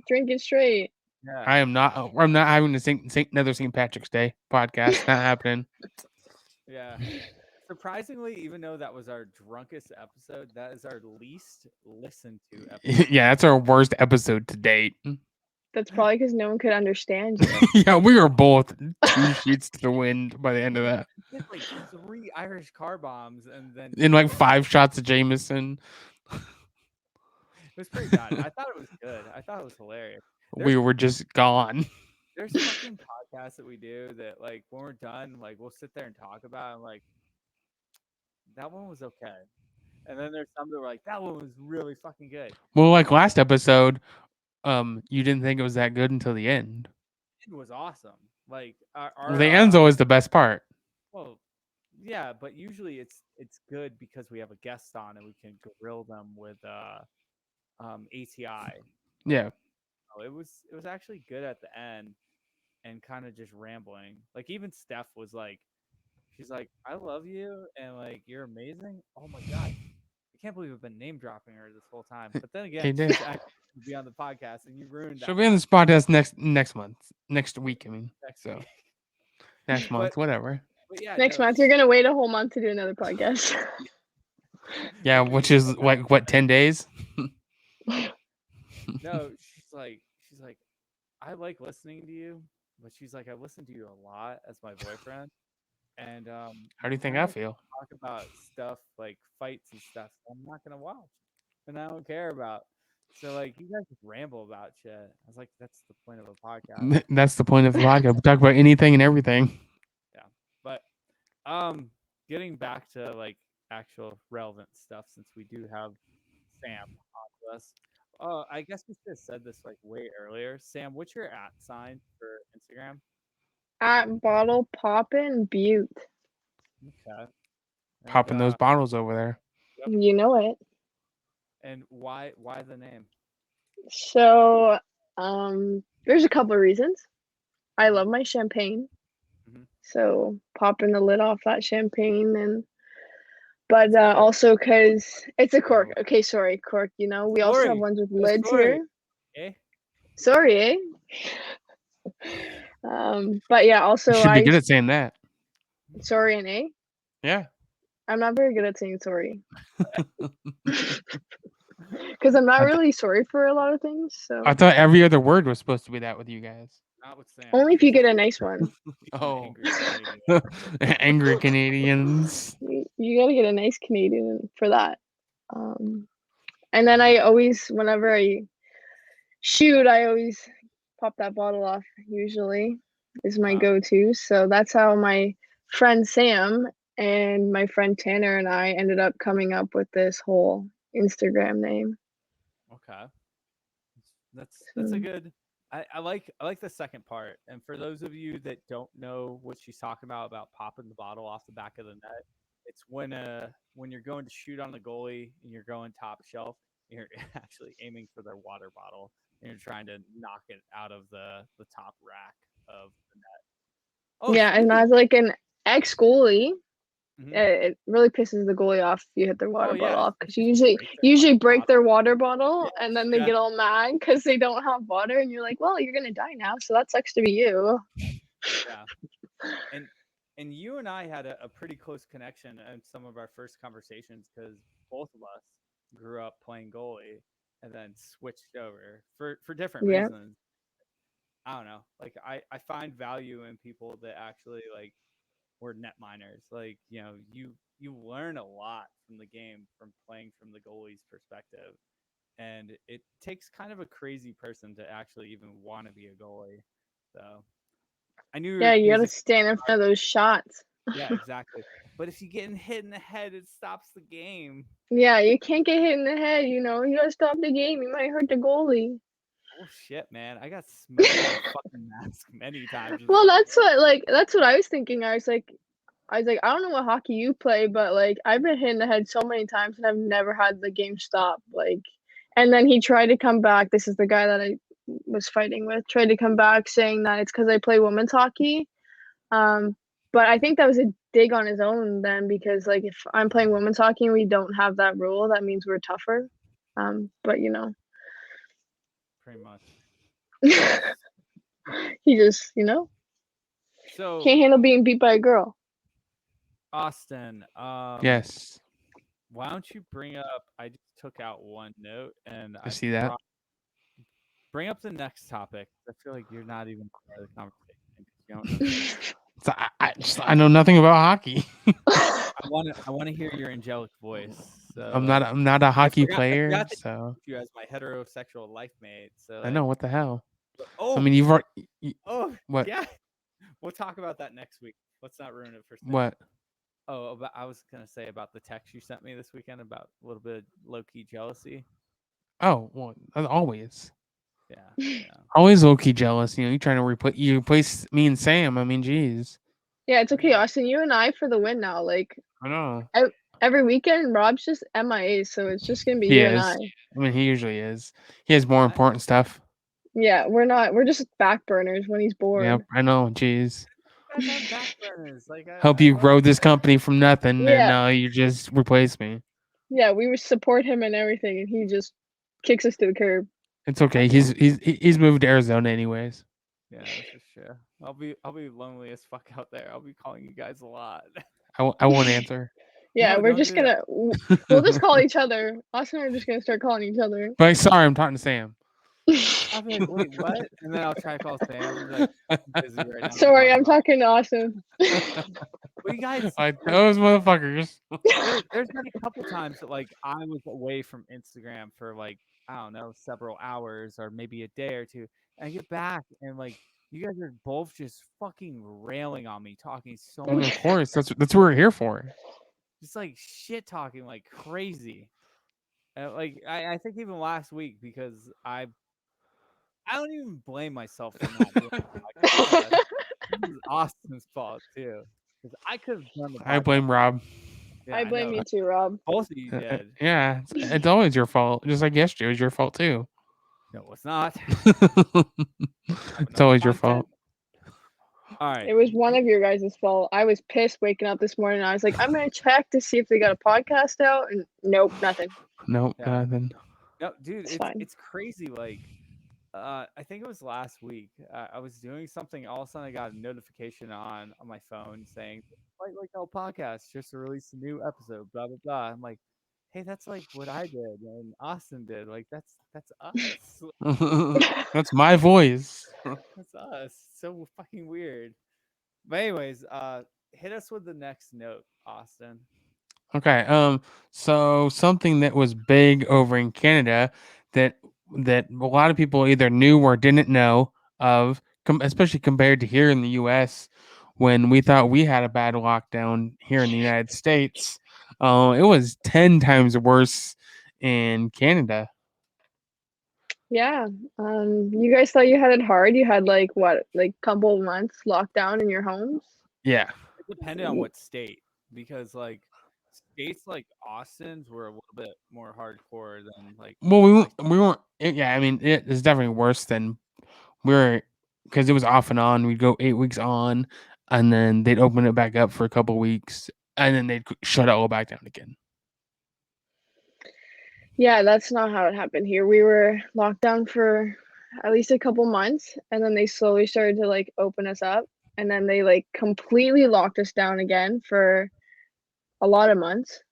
Drink it straight. Yeah. I'm not having another St. Patrick's Day podcast. Not happening. Yeah. Surprisingly, even though that was our drunkest episode, that is our least listened to episode. Yeah, that's our worst episode to date. That's probably because no one could understand you. Yeah, we were both 2 sheets to the wind by the end of that. We did like 3 Irish car bombs and then In like 5 shots of Jameson. it was pretty bad. I thought it was good. I thought it was hilarious. We were just gone. There's fucking podcasts that we do that like when we're done, like we'll sit there and talk about and like that one was okay. And then there's some that were like, that one was really fucking good. Well, like last episode, you didn't think it was that good until the end. It was awesome. Like Well, the end's always the best part. well, yeah, but usually it's good because we have a guest on and we can grill them with ATI. Yeah. So it was actually good at the end and kind of just rambling. Like even Steph was like, she's like, I love you and like you're amazing. Oh my god. I can't believe I've been name dropping her this whole time. But then again, did. she's actually be on the podcast and you ruined that. She'll be on this podcast next week. I mean, next so week. next month, whatever. But yeah, Next month, you're gonna wait a whole month to do another podcast. Yeah, which is like what 10 days. No, she's she's like, I like listening to you, but she's like, I listen to you a lot as my boyfriend, and How do you think now I if you feel? talk about stuff like fights and stuff, I'm not gonna watch, and I don't care about. So like, you guys just ramble about shit. I was like, that's the point of a podcast. That's the point of the podcast. We talk about anything and everything. Yeah, but getting back to like actual relevant stuff, since we do have Sam on with us. I guess we should have said this like way earlier. Sam, what's your @ sign for Instagram? At Bottle Poppin' Butte. Okay. And Popping those bottles over there. You know it. and why the name? So, there's a couple of reasons. I love my champagne. Mhm. So popping the lid off that champagne but It's a cork. also because it's a cork. Oh. Okay, sorry, cork, we also have Sorry. ones with Oh, lids sorry. here. Eh? Sorry, eh? But yeah, You also should be good at saying that. sorry and eh? Yeah. I'm not very good at saying sorry. Because I'm not really sorry for a lot of things, so I thought every other word was supposed to be that with you guys. Not with Sam. only if you get a nice one. She's an Oh. angry Canadian. Angry Canadians. You gotta get a nice Canadian for that. And then I always, whenever I shoot, I always pop that bottle off, usually, is my Wow. go-to. So that's how my friend Sam and my friend Tanner and I ended up coming up with this whole Instagram name. Okay. That's a good. I like the second part. And for those of you that don't know what she's talking about popping the bottle off the back of the net, it's when you're going to shoot on the goalie and you're going top shelf, you're actually aiming for their water bottle and you're trying to knock it out of the top rack of the net. Oh, Yeah, and speaking. as like an ex-goalie, Mhm. it really pisses the goalie off if you hit their water bottle yeah, off because you especially usually if they break their water bottle Yeah, and then they yeah. get all mad because they don't have water and you're like, well, you're gonna die now, so that sucks to be you. Yeah. And you and I had a pretty close connection in some of our first conversations because both of us grew up playing goalie and then switched over for different Yeah. reasons. I don't know. Like I find value in people that actually like were net miners. Like, you learn a lot from the game from playing from the goalie's perspective. And it takes kind of a crazy person to actually even want to be a goalie. So I knew Yeah, you gotta music. stand in front of those shots. Yeah, exactly. But if you get hit in the head, it stops the game. Yeah, you can't get hit in the head, you gotta stop the game. You might hurt the goalie. Oh shit, man! I got smoked with a fucking mask many times. Well, that's what I was thinking. I was like, I don't know what hockey you play, but like I've been hit in the head so many times and I've never had the game stop. Like, and then he tried to come back. This is the guy that I was fighting with. Tried to come back saying that it's because I play women's hockey. But I think that was a dig on his own then because like if I'm playing women's hockey and we don't have that rule, that means we're tougher. But pretty much. he just So can't handle being beat by a girl. Austin, Yes. why don't you bring up? I just took out one note and I see that. Bring up the next topic. I feel like you're not even part of the conversation. You don't So I know nothing about hockey. I want to hear your angelic voice. So I'm not a hockey I player, forgot to so introduce you as my heterosexual life mate. So I know what the hell. Oh, I mean, you've already. What? Yeah, we'll talk about that next week. Let's not ruin it for Sam. What? Oh, I was gonna say about the text you sent me this weekend about a little bit of low key jealousy. Oh, well, always. Yeah. Always low key jealous. You trying to replace me and Sam. I mean, geez. Yeah, it's okay, Austin. You and I for the win now. Like I know. every weekend, Rob's just MIA, so it's just gonna be He you and is. I. I mean, he usually is. He has more important stuff. Yeah, we're not. We're just back burners when he's bored. Yeah, I know. Jeez. You guys have back burners. Like Help you grow this company from nothing, Yeah. and now you just replace me. Yeah, we would support him and everything, and he just kicks us to the curb. It's okay. He's moved to Arizona anyways. Yeah, this is true. I'll be lonely as fuck out there. I'll be calling you guys a lot. I won't answer. Yeah, No, we're don't just do that. we'll just call each other. Austin and I are just gonna start calling each other. But sorry, I'm talking to Sam. I'll be like, wait, what? And then I'll try to call Sam and be like, I'm busy right now. Sorry, I'm talking to Austin. Well, you guys, Like those motherfuckers. there's been a couple times that like I was away from Instagram for like I don't know several hours or maybe a day or two, and I get back and like you guys are both just fucking railing on me, talking so And much, of course, that's what we're here for. just like shit talking like crazy. Like I think even last week because I don't even blame myself for not doing the podcast. This is Austin's fault too, because I could have done the I podcast. blame Rob. Yeah, I I blame know. you too, Rob. Both of you did. Yeah, it's always your fault. Just like yesterday, it was your fault too. No, it's not. It's always your fault. All right. It was one of your guys' fault. I was pissed waking up this morning. I was like, I'm gonna check to see if they got a podcast out, and nope, nothing. Nope, Yeah. nothing. No, dude, It's fine. it's crazy. Like, I think it was last week. I was doing something. All of a sudden, I got a notification on my phone saying, "Like our podcast just released a new episode." Blah blah blah. I'm like, hey, that's like what I did and Austin did. Like that's us. That's my voice. That's us. So fucking weird. But anyways, hit us with the next note, Austin. Okay. So something that was big over in Canada that a lot of people either knew or didn't know of, especially compared to here in the U.S. when we thought we had a bad lockdown here in the United States. It was 10 times worse in Canada. Yeah. You guys thought you had it hard. You had like what, like couple of months locked down in your homes? Yeah. It depended on what state, because like states like Austin's were a little bit more hardcore than like. Well, we weren't. Yeah, I mean, it is definitely worse than because it was off and on. We'd go 8 weeks on, and then they'd open it back up for a couple weeks, and then they'd shut it all back down again. Yeah, that's not how it happened here. We were locked down for at least a couple months, and then they slowly started to like open us up, and then they like completely locked us down again for a lot of months.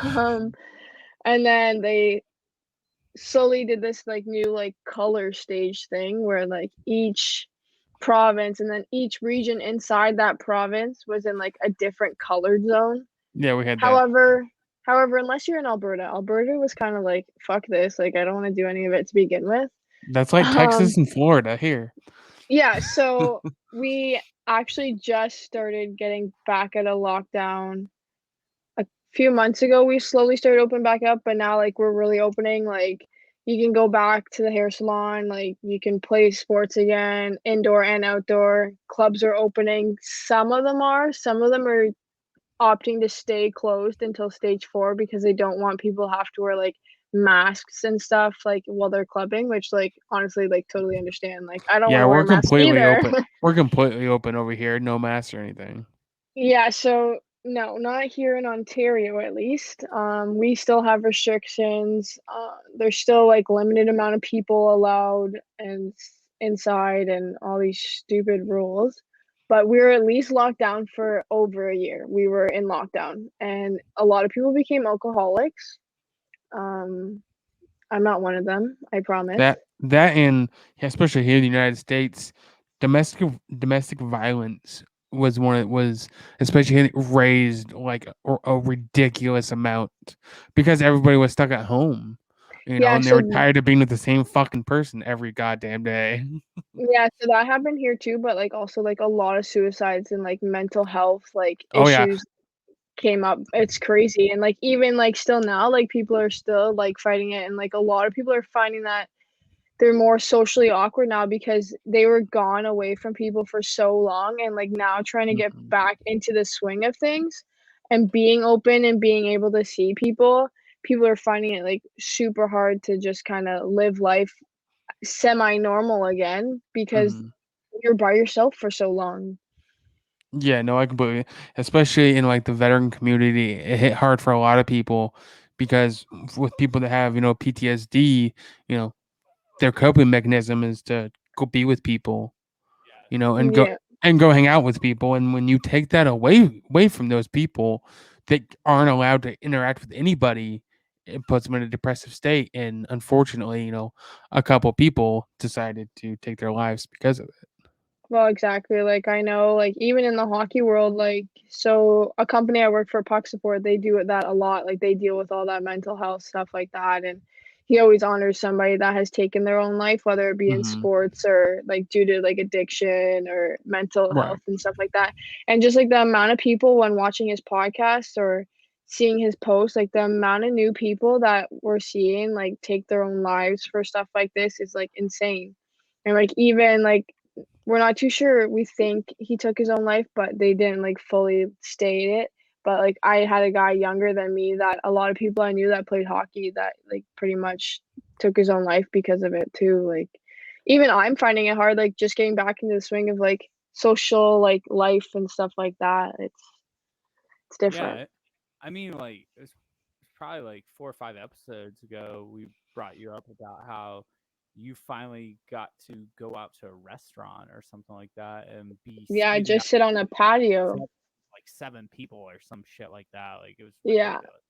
And then they slowly did this like new like color stage thing where like each province and then each region inside that province was in like a different colored zone. Yeah, we had that. However, unless you're in Alberta was kind of like, fuck this, like I don't want to do any of it to begin with. That's like Texas and Florida here. Yeah, so we actually just started getting back at a lockdown a few months ago. We slowly started opening back up, but now like we're really opening. Like you can go back to the hair salon, like you can play sports again, indoor and outdoor. Clubs are opening. Some of them are opting to stay closed until stage 4 because they don't want people to have to wear like masks and stuff like while they're clubbing, which like honestly like totally understand. Like I don't want to wear a mask either. We're completely open over here, no masks or anything. Yeah, so no, not here in Ontario at least. We still have restrictions. There's still like limited amount of people allowed and inside and all these stupid rules. But we were at least locked down for over a year. We were in lockdown and a lot of people became alcoholics. I'm not one of them, I promise. That and especially here in the United States, domestic violence was one. It was especially raised like a ridiculous amount because everybody was stuck at home, Yeah, and they so were tired of being with the same fucking person every goddamn day. yeah, so that happened here too, but like also like a lot of suicides and like mental health like Oh yeah, issues came up. It's crazy. And like even like still now, like people are still like fighting it, and like a lot of people are finding that they're more socially awkward now because they were gone away from people for so long, and like now trying to get Mhm. back into the swing of things and being open and being able to see people. People are finding it like super hard to just kind of live life semi-normal again because Mhm. you're by yourself for so long. Yeah, no, I completely, especially in like the veteran community, it hit hard for a lot of people because with people that have PTSD, you know their coping mechanism is to go be with people, and Yeah. go hang out with people. And when you take that away from those people that aren't allowed to interact with anybody, it puts them in a depressive state. And unfortunately, a couple people decided to take their lives because of it. Well, exactly. Like I know, like even in the hockey world, like so a company I work for, Puck Support, they do that a lot. Like they deal with all that mental health stuff like that, and he always honors somebody that has taken their own life, whether it be in Mhm. sports or like due to like addiction or mental Right. health and stuff like that. And just like the amount of people when watching his podcast or seeing his posts, like the amount of new people that we're seeing like take their own lives for stuff like this is like insane. And like even like we're not too sure. We think he took his own life, but they didn't like fully state it. But like I had a guy younger than me that a lot of people I knew that played hockey that like pretty much took his own life because of it too. Like even I'm finding it hard, like just getting back into the swing of like social like life and stuff like that. It's different. Yeah, I mean, like it's probably like 4 or 5 episodes ago we brought you up about how you finally got to go out to a restaurant or something like that and be Yeah, I eating out just sit on a patio. with, like 7 people or some shit like that. Like it was Yeah. ridiculous.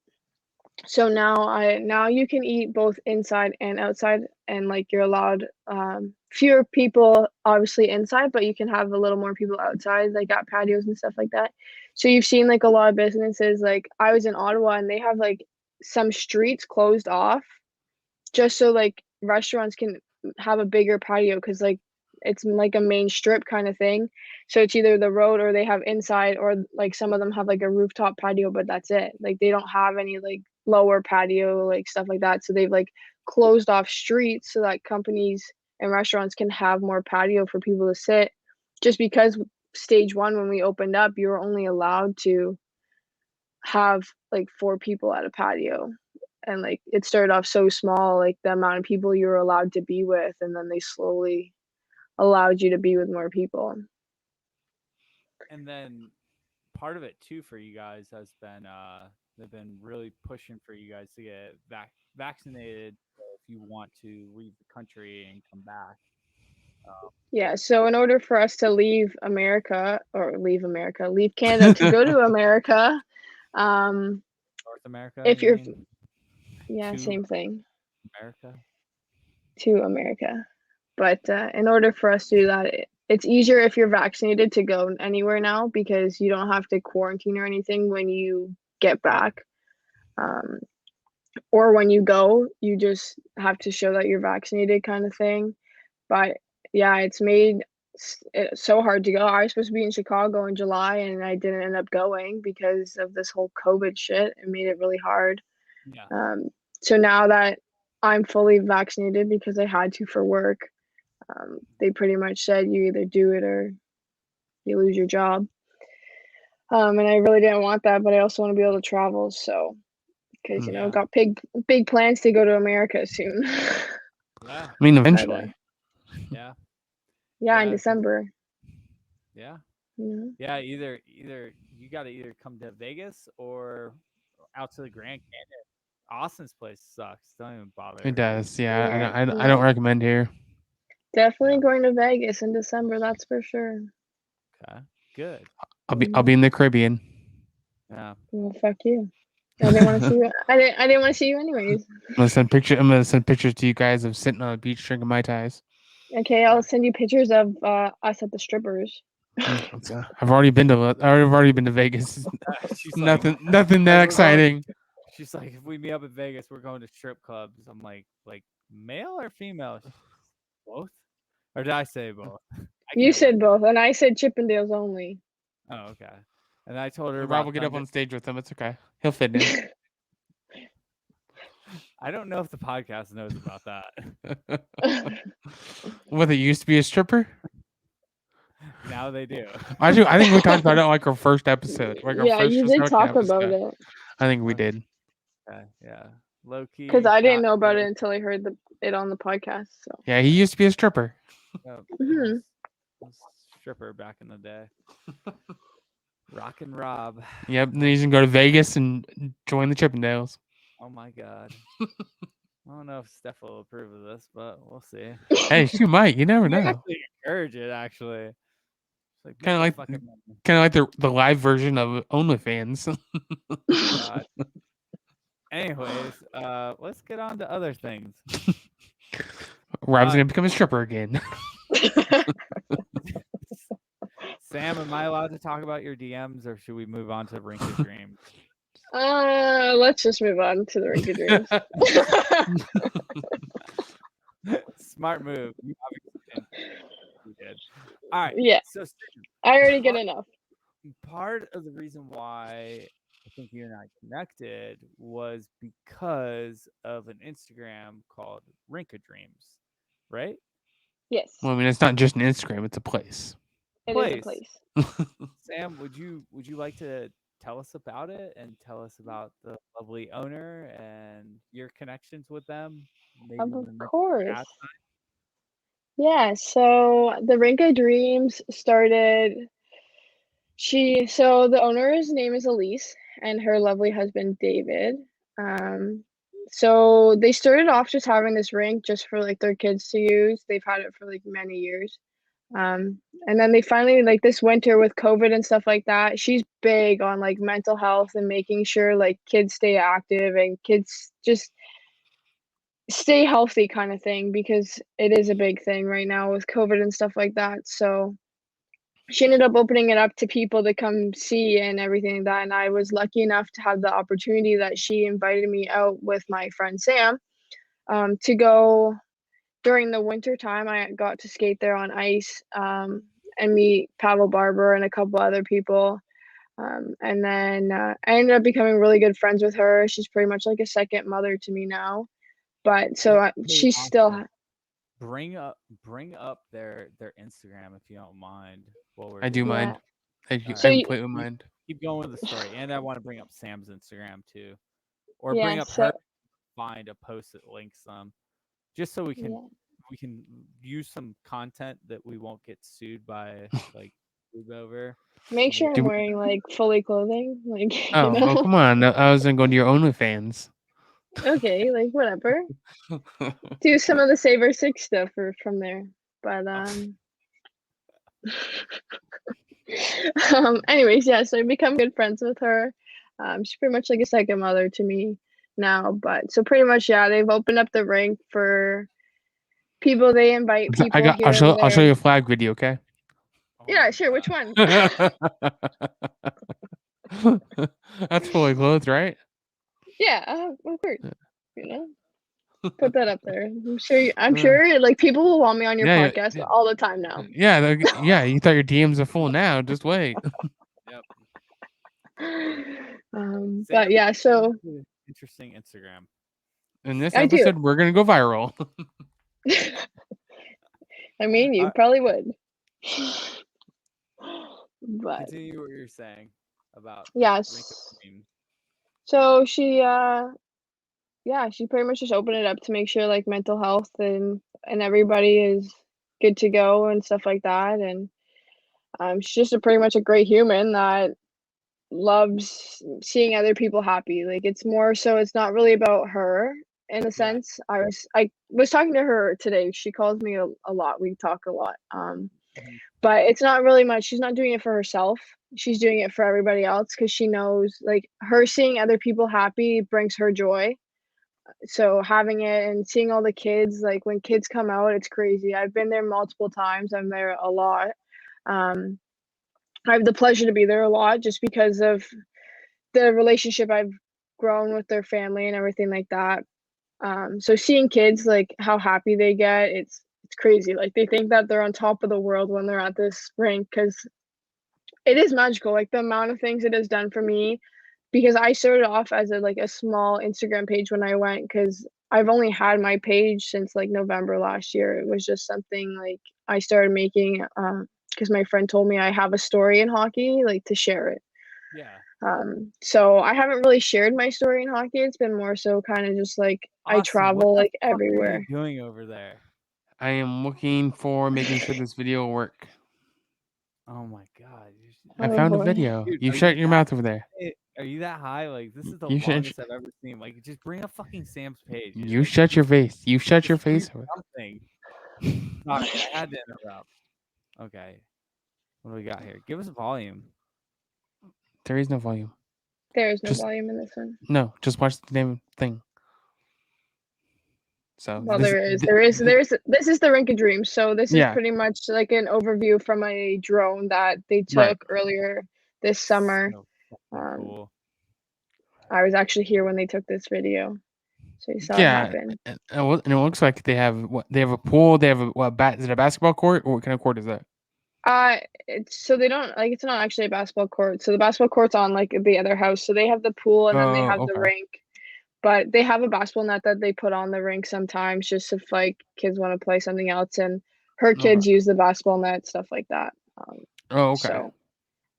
So now you can eat both inside and outside, and like you're allowed fewer people obviously inside, but you can have a little more people outside, like at patios and stuff like that. So you've seen like a lot of businesses, like I was in Ottawa and they have like some streets closed off just so like restaurants can have a bigger patio because like it's like a main strip kind of thing. So it's either the road or they have inside or like some of them have like a rooftop patio, but that's it. Like they don't have any like lower patio like stuff like that. So they've like closed off streets so that companies and restaurants can have more patio for people to sit. Just because stage one when we opened up, you were only allowed to have like 4 people at a patio, and like it started off so small, like the amount of people you were allowed to be with, and then they slowly allowed you to be with more people. And then part of it too for you guys has been they've been really pushing for you guys to get vaccinated if you want to leave the country and come back. Yeah, so in order for us to leave Canada to go to America, um North America, if you you're mean? yeah, To same thing, America? to America. But in order for us to do that, it's easier if you're vaccinated to go anywhere now because you don't have to quarantine or anything when you get back. Um, or when you go, you just have to show that you're vaccinated, kind of thing. But yeah, it's made it so hard to go. I was supposed to be in Chicago in July, and I didn't end up going because of this whole COVID shit. It made it really hard. Yeah. Um, so now that I'm fully vaccinated because I had to for work, they pretty much said you either do it or you lose your job. And I really didn't want that, but I also want to be able to travel. So, because Yeah. got big plans to go to America soon. Yeah. I mean, But, eventually. Yeah. yeah, in Yeah. 'Cause- December. Yeah. Yeah. Yeah. Either you got to either come to Vegas or out to the Grand Canyon. Austin's place sucks. Don't even bother. It does. Yeah. Yeah, I don't no, recommend here. definitely Yeah. going to Vegas in December. That's for sure. Okay. Good. I'll be in the Caribbean. Yeah. Well, fuck you. I didn't want to see you. I didn't want to see you anyways. I'm gonna send pictures to you guys of sitting on a beach drinking Mai Tais. Okay, I'll send you pictures of us at the strippers. I've already been to Vegas. She's like, Nothing that exciting. she's like, if we meet up in Vegas, we're going to strip clubs. I'm like male or female? Both? Or did I say both? You said both, and I said Chippendales only. Oh, okay. And I told her Rob about will get up Thunder. on stage with him. It's okay. He'll fit in. I don't know if the podcast knows about that. Whether it used to be a stripper. Now they do. I do. I think we talked about it like our first episode. Like our Yeah, first you did Just talk Talking about episode. it I think we did. Okay, yeah. Low key. because I didn't not know about good. it until I heard it on the podcast. So Yeah, he used to be a stripper. Yeah, Mhm. was stripper back in the day. Rock and Rob. Yep. Then he's gonna go to Vegas and join the Chippendales. Oh my god. I don't know if Steph will approve of this, but we'll see. Hey, she might. You never I know. actually encourage it. Actually, it's like Kinda make like- the fucking money. Kind of like the live version of OnlyFans. God. Anyways, let's get on to other things. Rob's gonna become a stripper again. Sam, am I allowed to talk about your DMs, or should we move on to Rink of Dreams? Let's just move on to the Rink of Dreams. Smart move. You obviously did. All right. Yeah, So Sam, I already get enough. part of the reason why I think you and I connected was because of an Instagram called Rink of Dreams, right? Yes, Well, I mean, it's not just an Instagram; it's a place. it is a place. Sam, would you like to tell us about it and tell us about the lovely owner and your connections with them? Maybe Of even mention course. chat. Yeah, so the Rink of Dreams started. So the owner's name is Elise, and her lovely husband David. Um, so they started off just having this rink just for like their kids to use. They've had it for like many years. And then they finally, like this winter with COVID and stuff like that, she's big on like mental health and making sure like kids stay active and kids just stay healthy kind of thing, because it is a big thing right now with COVID and stuff like that. So she ended up opening it up to people to come see and everything like that. And I was lucky enough to have the opportunity that she invited me out with my friend Sam, to go during the winter time. I got to skate there on ice, and meet Pavel Barber and a couple other people. And then I ended up becoming really good friends with her. She's pretty much like a second mother to me now. But so Hey, she's still. Austin, bring up their Instagram if you don't mind. While we're I do doing Yeah. mind. I So completely mind. keep going with the story, and I want to bring up Sam's Instagram too, or yeah, bring up so her. Find a post that links them, just so we yeah. can use some content that we won't get sued by like YouTube over. Make sure Do I'm we- wearing like fully clothing, like oh, come on! I was gonna go to your OnlyFans. Okay, like whatever. Do some of the Saber Six stuff from there, but anyways, yeah. So I become good friends with her. She's pretty much like a second mother to me now. But so pretty much, yeah, they've opened up the rink for people. They invite people I'll here show. and I'll show there. you a flag video. Okay. Oh Yeah, my sure. Which God. one? That's fully clothed, right? Yeah, of course. You know. Put that up there. I'm sure like people will want me on your Yeah, podcast yeah, all the time now. yeah. You thought your DMs are full now? Just wait. Yep. But Sam, yeah, so interesting Instagram. In this I do. episode, we're gonna go viral. I mean, you Uh, probably would. But Continue what you're saying about the Rink of yes. Dreams. So she pretty much just opened it up to make sure like mental health and everybody is good to go and stuff like that. And she's just pretty much a great human that loves seeing other people happy. Like it's more so it's not really about her in a Yeah. sense. I was talking to her today. She calls me a lot. We talk a lot. Mhm. But it's not really much. She's not doing it for herself. She's doing it for everybody else because she knows like her seeing other people happy brings her joy. So having it and seeing all the kids, like when kids come out, it's crazy. I've been there multiple times. I'm there a lot. Um, I have the pleasure to be there a lot just because of the relationship I've grown with their family and everything like that. So seeing kids like how happy they get, it's crazy. Like they think that they're on top of the world when they're at this rink because it is magical. Like the amount of things it has done for me, because I started off as a small Instagram page when I went, because I've only had my page since like November last year. It was just something like I started making because my friend told me I have a story in hockey, like to share it. Yeah. So I haven't really shared my story in hockey. It's been more so kind of just like I Austin, what travel the like fuck are you everywhere. doing over there? I am looking for making sure this video will work. Oh my God. I Oh found a boy. video. Dude, You are shut you your that mouth over there. Are you that high? Like this is the You shut. longest I've ever seen. Like just bring up fucking Sam's page. You shut your face. You shut your Just do face. something. Sorry, I had to interrupt. Okay. What do we got here? Give us volume. There is no volume. There is no Just volume in this one. no, just watch the damn thing. So Well, there is. This is the Rink of Dreams. So this is Yeah. pretty much like an overview from a drone that they Right. took earlier this summer. So fucking cool. I was actually here when they took this video, so you saw it Yeah, happen. and it looks like they have a pool. They have is it a basketball court, or what kind of court is that? So they don't like it's not actually a basketball court. So the basketball court's on like the other house. So they have the pool and then they have the Okay. rink. But they have a basketball net that they put on the rink sometimes just if like kids want to play something else, and her kids use the basketball net, stuff like that. Oh, okay. So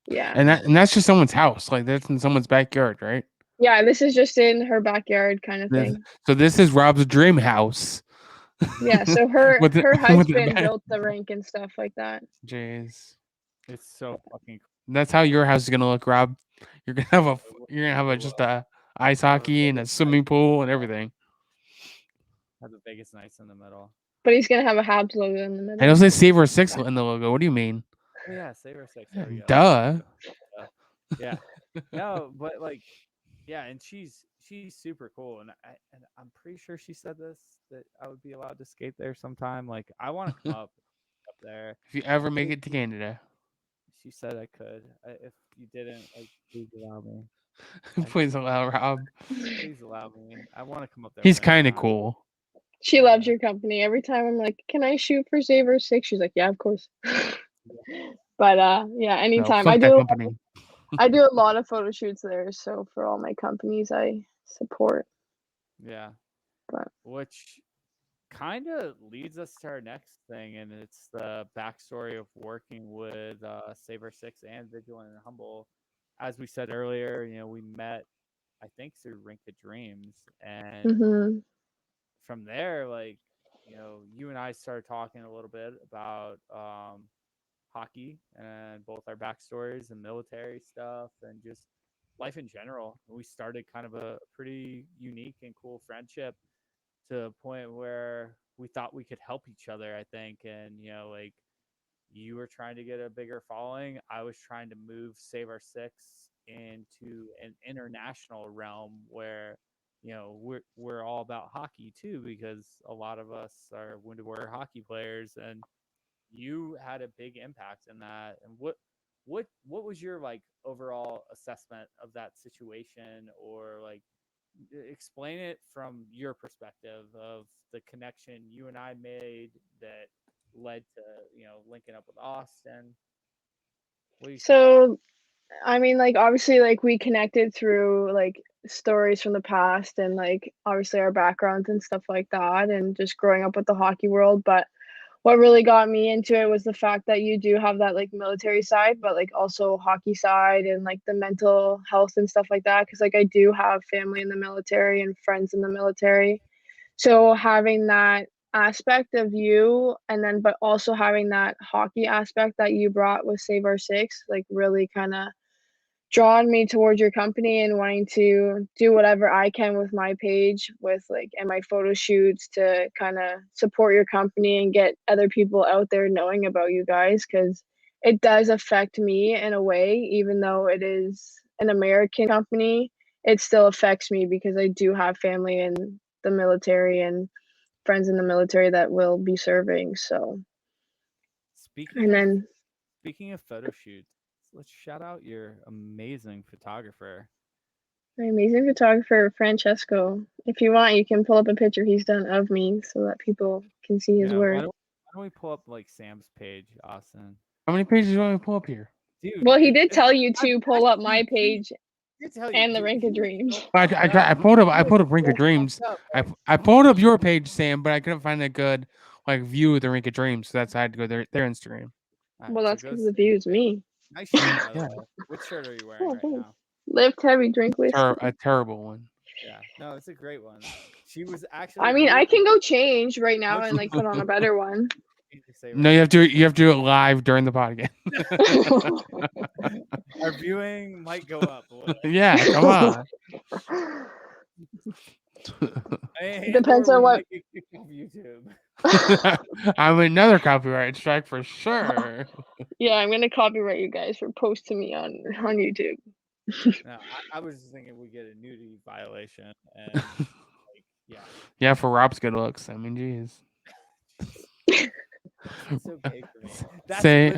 yeah. And that's just someone's house. Like that's in someone's backyard, right? Yeah, this is just in her backyard kind of thing. So this is Rob's dream house. Yeah, so her With the- her with the husband back- built the rink and stuff like that. Jeez. It's so fucking cool. That's how your house is gonna look, Rob. You're gonna have just a ice hockey and a swimming pool and everything. Have the Vegas Knights in the middle. But he's gonna have a Habs logo in the middle. I don't say Saver 6 in the logo. What do you mean? Oh yeah, Saber 6. There we go. Duh. Yeah. No, but like, yeah, and she's super cool, and I'm pretty sure she said this that I would be allowed to skate there sometime. Like, I want to come up there. If you ever make it to Canada, She said I could. If you didn't, like, please allow me. please allow Rob. Please allow me. I want to come up there. He's for that kind of time. cool. She loves your company. Every time I'm like, "Can I shoot for Saver 6?" She's like, "Yeah, of course." But yeah, anytime fuck I that do. company. I do a lot of photo shoots there, so for all my companies I support. Yeah. But which kind of leads us to our next thing, and it's the backstory of working with Saber 6 and Vigilant and Humble. As we said earlier, we met, I think, through Rink of Dreams, and from there, like, you and I started talking a little bit about hockey and both our backstories and military stuff and just life in general. We started kind of a pretty unique and cool friendship to a point where we thought we could help each other, I think. And, like, you were trying to get a bigger following. I was trying to move Save Our Six into an international realm where, we're all about hockey too, because a lot of us are wounded warrior hockey players, and you had a big impact in that. And what was your like overall assessment of that situation, or like explain it from your perspective of the connection you and I made that led to linking up with Austin? So I mean, like, obviously, like, we connected through like stories from the past and like obviously our backgrounds and stuff like that, and just growing up with the hockey world. But what really got me into it was the fact that you do have that like military side, but like also hockey side and like the mental health and stuff like that. Cause like I do have family in the military and friends in the military. So having that aspect of you, and then but also having that hockey aspect that you brought with Save Our Six, like really kind of drawn me towards your company and wanting to do whatever I can with my page with like and my photo shoots to kind of support your company and get other people out there knowing about you guys, because it does affect me in a way. Even though it is an American company, it still affects me because I do have family in the military and friends in the military that will be serving. So Speaking of photo shoots, let's shout out your amazing photographer. my amazing photographer, Francesco. If you want, you can pull up a picture he's done of me so that people can see his work. Why don't we pull up like Sam's page, Austin? How many pages do you want to pull up here? Dude, well, he did tell you to pull up my page and the dude, Rink of Dreams. I pulled up Rink of Dreams. I pulled up your page, Sam, but I couldn't find a good like view of the Rink of Dreams, so that's why I had to go their Instagram. Right, Well, that's because the view is me. Nice shirt, by the way. Which shirt are you wearing right now? Lift heavy, drink whiskey. A terrible one. Yeah, no, it's a great one. She was actually. I mean, I can go change right now and like put on a better one. No, you have to do it live during the podcast. Our viewing might go up a little. Yeah, come on. Depends on what. YouTube. I'm another copyright strike for sure. Yeah, I'm gonna copyright you guys for posting me on YouTube. No, I was just thinking we get a nudity violation, and like, yeah, Yeah, for Rob's good looks. I mean, geez. it's okay for me. Say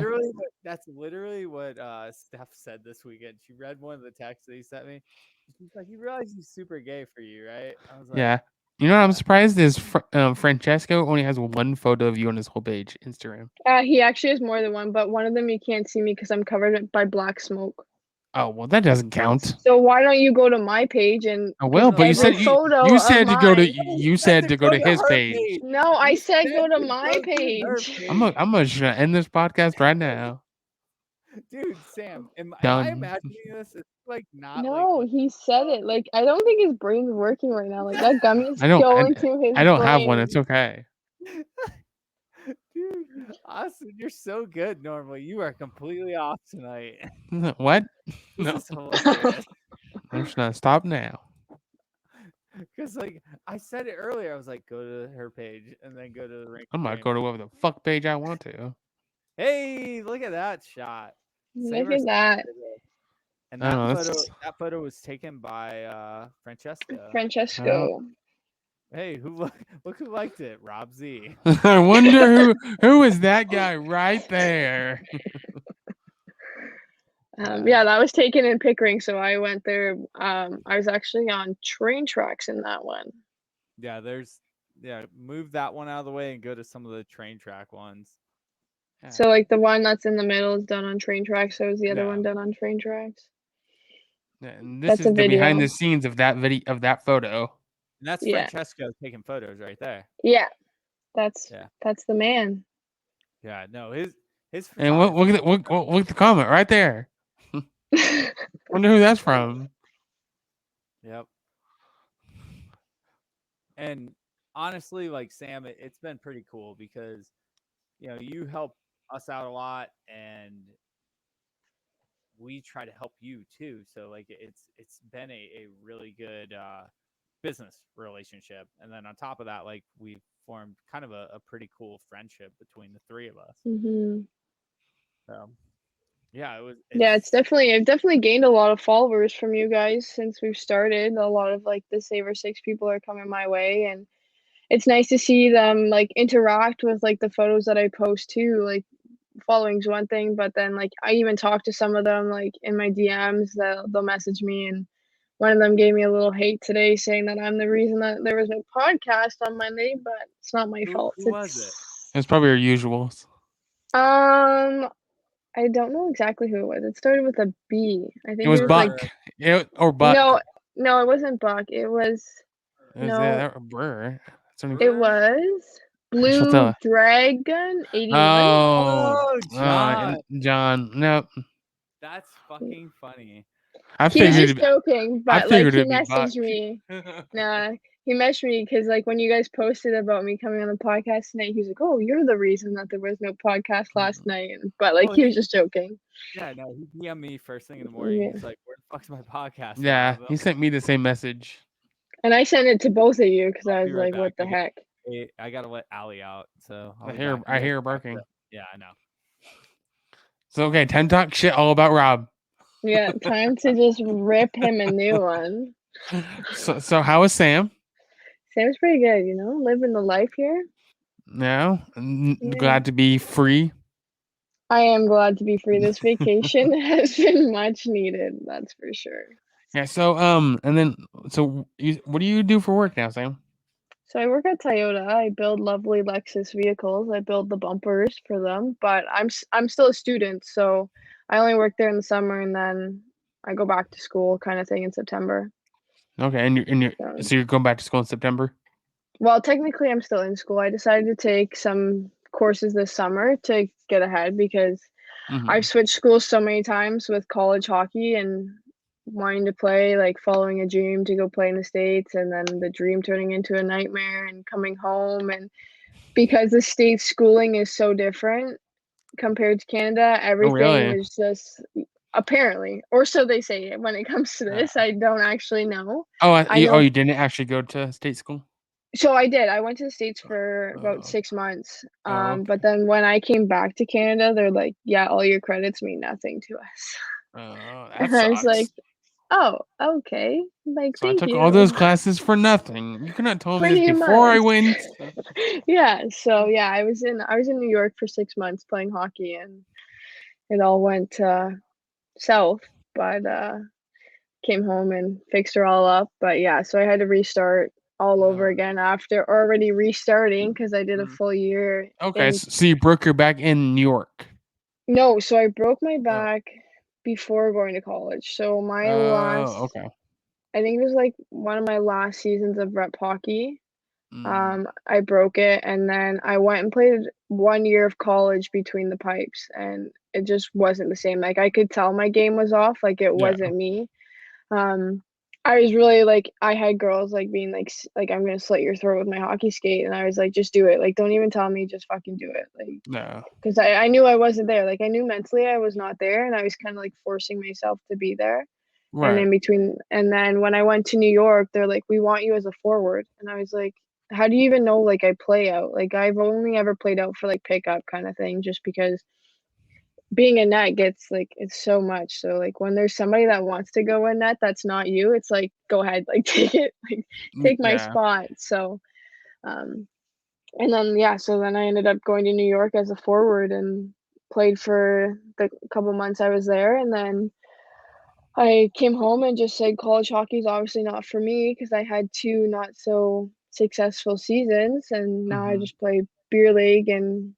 That's literally what Steph said this weekend. She read one of the texts that he sent me. She's like, "You realize he's super gay for you, right?" I was like, yeah. You know what I'm "Yeah." surprised is Francesco only has one photo of you on his whole page, Instagram. He actually has more than one, but one of them you can't see me because I'm covered by black smoke. Oh well, that doesn't count. So why don't you go to my page and Oh because well, but you every said photo you of said to go to mine. you said to go to his her page. No, I You said go to to my go to her page. page. I'm gonna end this podcast right now. Dude, Sam, am I Done. imagining this? It's like not like No, what he said it. Like I don't think his brain's working right now. Like that gummy's I don't going to his I don't have one. brain. It's okay. Dude, Austin, you're so good normally. You are completely off tonight. What? This No, is hilarious. I'm just gonna stop now. Because like I said it earlier, I was like, go to her page and then go to the ring. I'm gonna go to whatever the fuck page I want to. Hey, look at that shot. Look at that, And I don't know. that photo was taken by Francesca. Francesco. Hey, look who liked it? Rob Z. I wonder who is that guy right there. Yeah, that was taken in Pickering, so I went there. I was actually on train tracks in that one. Yeah, move that one out of the way and go to some of the train track ones. Yeah. So like the one that's in the middle is done on train tracks. So is the other Yeah. one done on train tracks? And this That's is a the behind video. the scenes of that video of that photo. And that's Yeah. Francesco taking photos right there. Yeah, that's Yeah. that's the man. Yeah, no, his And photography. look at the comment right there. Wonder who that's from. Yep. And honestly, like Sam, it's been pretty cool because you help us out a lot, and we try to help you too. So like it's been a really good business relationship, and then on top of that, like we've formed kind of a pretty cool friendship between the three of us. hmm So yeah, Yeah, I've definitely gained a lot of followers from you guys since we've started. A lot of like the Saver Six people are coming my way, and it's nice to see them like interact with like the photos that I post too. Like following's one thing, but then like I even talk to some of them like in my DMs. They'll message me, and one of them gave me a little hate today, saying that I'm the reason that there was no podcast on Monday, but it's not my fault. who was it? It's probably our usuals. I don't know exactly who it was. It started with a B. I think It was it was like Buck. Or Buck. no, it wasn't Buck. It was It was no, that Brr. it was She'll Blue tell. Dragon 81. Oh, John. John. No, That's fucking funny. I He was figured. just joking, I but like figured he it'd be Buck. messaged me. Nah, he messaged me because like when you guys posted about me coming on the podcast tonight, he was like, "Oh, you're the reason that there was no podcast last night." But like Well, he was just joking. Yeah, no, he DM'd me first thing in the morning. Yeah. He's like, "Where the fuck's my podcast?" Yeah, Rob?" he sent me the same message. And I sent it to both of you because I I'll was be right like, back. "What the heck?" I gotta let Allie out, so I hear her barking. Yeah, I know. So okay, 10 talk shit all about Rob. Yeah, time to just rip him a new one. So how is Sam? Sam's pretty good, living the life here. No, Yeah. glad to be free. I am glad to be free. This vacation has been much needed, that's for sure. Yeah. So and then what do you do for work now, Sam? So I work at Toyota. I build lovely Lexus vehicles. I build the bumpers for them, but I'm still a student, so I only work there in the summer, and then I go back to school, kind of thing, in September. Okay, and so you're going back to school in September? Well, technically, I'm still in school. I decided to take some courses this summer to get ahead because I've switched schools so many times with college hockey and wanting to play, like following a dream to go play in the States, and then the dream turning into a nightmare and coming home. And because the States schooling is so different compared to Canada, everything really? was just apparently, or so they say when it comes to this. I don't actually know. I know. You didn't actually go to state school? So I did. I went to the States for about 6 months. Okay. But then when I came back to Canada, they're like, "Yeah, all your credits mean nothing to us." Oh, that And I was like, sucks. oh, okay. Like, So I thank took all those you. classes for nothing. You could have told me this Pretty before I much. went. Yeah. So yeah, I was in New York for 6 months playing hockey, and it all went south. But came home and fixed her all up. But yeah, so I had to restart all over No. again after already restarting because I did a Mm. full year Okay, in. so you broke your back in New York. No, so I broke my Oh, back before going to college. So my oh, last, okay. I think it was like one of my last seasons of rep hockey. Mm, I broke it, and then I went and played 1 year of college between the pipes, and it just wasn't the same. Like I could tell my game was off, like it yeah, wasn't me. Um, I was really like I had girls like being like like I'm gonna slit your throat with my hockey skate, and I was like, just do it. Like don't even tell me, just fucking do it. Like no, because I knew I wasn't there. Like I knew mentally I was not there, and I was kind of like forcing myself to be there. And right. in between, and then when I went to New York, they're like, "We want you as a forward," and I was like, "How do you even know like I play out? Like I've only ever played out for like pickup kind of thing, just because being in net gets like it's so much. So like when there's somebody that wants to go in net that's not you, it's like go ahead, like take it, like take my Yeah. spot." So um and then yeah, so then I ended up going to New York as a forward and played for the couple months I was there, and then I came home and just said college hockey is obviously not for me because I had 2 not so successful seasons, and now I Hmm. just play beer league and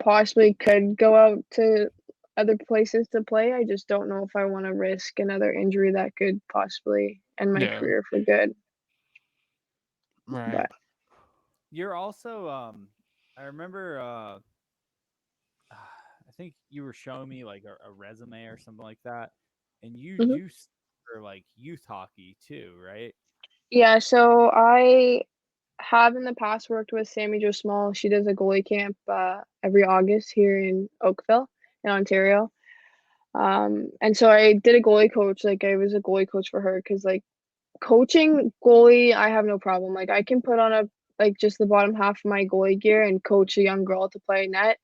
possibly could go out to other places to play. I just don't know if I wanna risk another injury that could possibly end my Yeah. career for good, Right. but You're also I remember I think you were showing me like a resume or something like that, and mhm. for like youth hockey too, right? Yeah, so I have in the past worked with Sammy Jo Small. She does a goalie camp, every August here in Oakville in Ontario. And so I did a goalie coach, like, I was a goalie coach for her because like, coaching goalie, I have no problem, like, I can put on a like, just the bottom half of my goalie gear and coach a young girl to play net,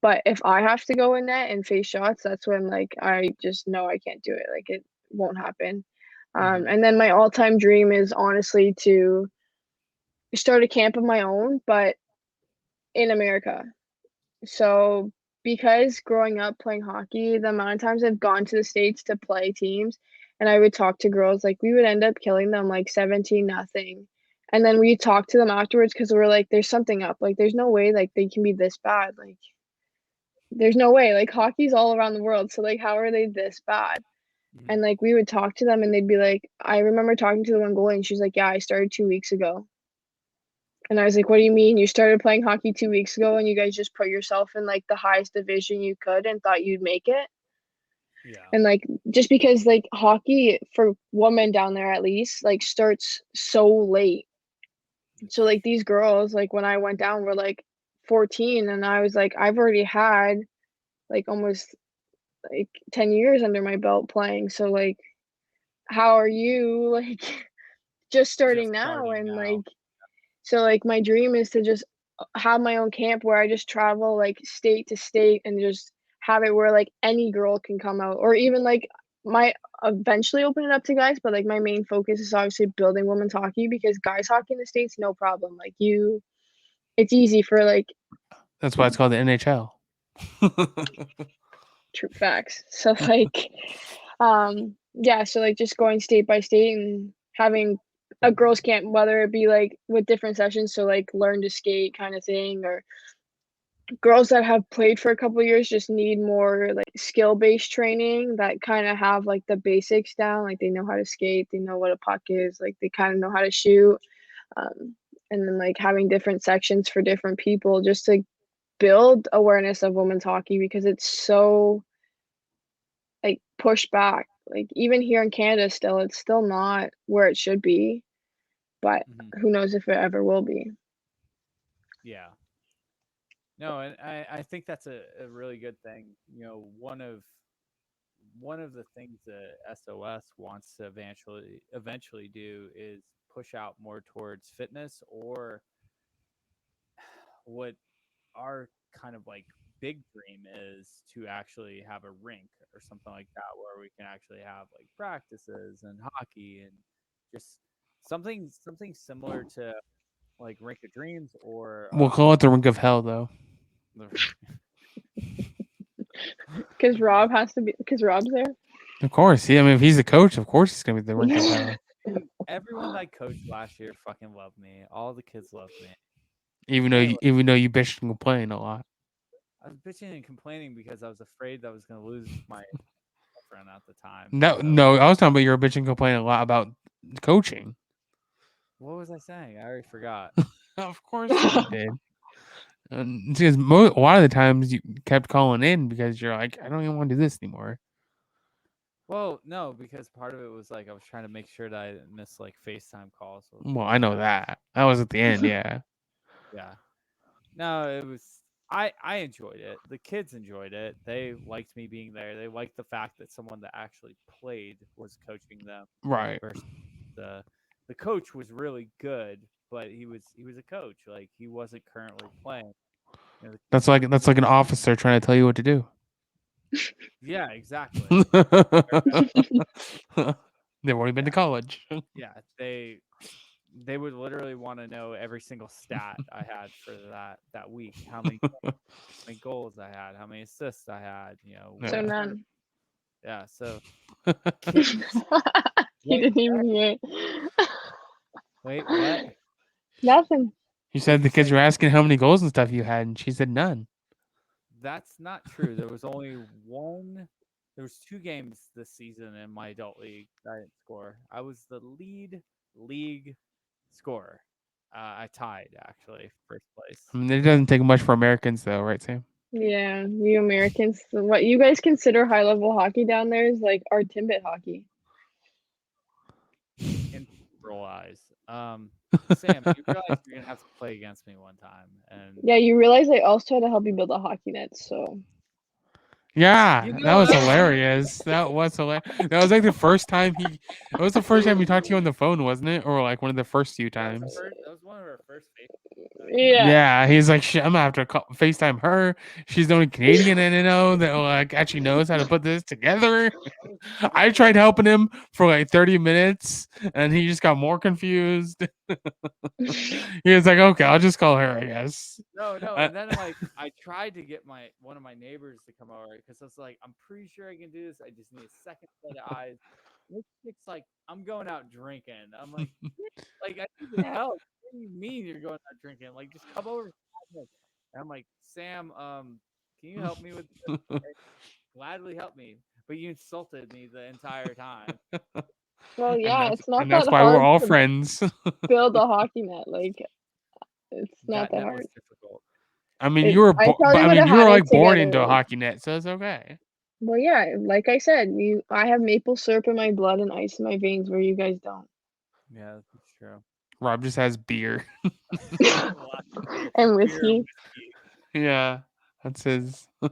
but if I have to go in net and face shots, that's when, like, I just know I can't do it, like, it won't happen. Mm-hmm. And then my all-time dream is honestly to start a camp of my own, but in America. So, because growing up playing hockey, the amount of times I've gone to the States to play teams, and I would talk to girls, like, we would end up killing them, like, 17-0, and then we talk to them afterwards because 'cause we're like, "There's something up, like, there's no way, like, they can be this bad, like, there's no way, like, hockey's all around the world, so, like, how are they this bad?" Mm-hmm. And, like, we would talk to them, and they'd be like I remember talking to the one goalie, and she's like, "Yeah, I started 2 weeks ago." And I was like, "What do you mean? You started playing hockey 2 weeks ago and you guys just put yourself in, like, the highest division you could and thought you'd make it?" Yeah. And, like, just because, like, hockey for women down there at least, like, starts so late. So, like, these girls, like, when I went down were, like, 14, and I was like, I've already had, like, almost, like, 10 years under my belt playing, so, like, how are you, like, just starting Just now? starting And, now. like, so, like, my dream is to just have my own camp where I just travel, like, state to state and just have it where, like, any girl can come out, or even, like, my eventually open it up to guys, but, like, my main focus is obviously building women's hockey because guys hockey in the States, no problem, like, you it's easy for, like That's why it's called the NHL. true facts. So, like, yeah, so, like, just going state by state and having a girls' camp, whether it be, like, with different sessions, so, like, learn to skate kinda thing, or girls that have played for a couple years just need more, like, skill-based training that kinda have, like, the basics down, like, they know how to skate, they know what a puck is, like, they kinda know how to shoot, um, and then, like, having different sections for different people just to build awareness of women's hockey because it's so, like, pushed back. Like, even here in Canada still, it's still not where it should be, but Mm-hmm. who knows if it ever will be. Yeah. No, and I think that's a really good thing. You know, one of the things that SOS wants to eventually do is push out more towards fitness or what are kind of like big dream is to actually have a rink or something like that where we can actually have like practices and hockey and just something similar to like Rink of Dreams or We'll call it the Rink of Hell, though. the Because Rob has to be. Because Rob's there. Of course. Yeah, I mean, if he's the coach, of course he's gonna be the Rink of Hell. And everyone that coached last year fucking loved me. All the kids loved me. Even though you bitch and complain a lot. I was bitching and complaining because I was afraid that I was going to lose my girlfriend at the time. No, So, no, I was talking about you were bitching and complaining a lot about coaching. what was I saying? I already forgot. Of course you did. Because a lot of the times you kept calling in because you're like, I don't even want to do this anymore. Well, no, because part of it was like I was trying to make sure that I didn't miss like FaceTime calls. Well, I know that. That was at the end, yeah. Yeah. No, it was. I enjoyed it. The kids enjoyed it. They liked me being there. They liked the fact that someone that actually played was coaching them. Right. Versus the coach was really good, but he was a coach. Like he wasn't currently playing. You know, That's like an officer trying to tell you what to do. yeah, exactly. They've already been to college. Yeah, they would literally want to know every single stat I had for that week. How many goals I had, how many assists I had, you know. Yeah. So none. Yeah, so He didn't even hear it. wait, what? Nothing. You said the kids were asking how many goals and stuff you had, and she said none. That's not true. There was only one. There was 2 games this season in my adult league that I didn't score. I was the lead league scorer. I tied actually first place. I mean, it doesn't take much for Americans, though, right, Sam? Yeah, you Americans. What you guys consider high level hockey down there is like our Timbit hockey. In roll eyes. Sam, you realize you're gonna have to play against me one time, and Yeah, you realize I also had to help you build a hockey net, so Yeah, You that know, was I was gonna- hilarious. That was hilarious. That was like the first time it was the first time he talked to you on the phone, wasn't it? Or like one of the first few times. that was one of our first yeah. Yeah, he's like, "Shit, I'm gonna have to FaceTime her. She's the only Canadian I know that like actually knows how to put this together." I tried helping him for like 30 minutes, and he just got more confused. He was like, "Okay, I'll just call her, I guess." No, I- and then like I tried to get one of my neighbors to come over because I was like, I'm pretty sure I can do this. I just need a second set of eyes. This chick's like, I'm going out drinking. I'm like, like I need your help. What do you mean you're going out drinking? Like, just come over. For 5 minutes." And I'm like, Sam, can you help me with this? And gladly help me, but you insulted me the entire time. Well, yeah, it's not and that that's why we're hard all to friends. build a hockey net. Like it's not That that net was hard. difficult. I mean, It, you were, I probably I would mean, have you were had it like born together. into a Like, hockey net, so it's okay. well, yeah, like I said, I have maple syrup in my blood and ice in my veins, where you guys don't. Yeah, that's true. Rob just has beer. And Beer whiskey. and whiskey. Yeah, that's his. Oh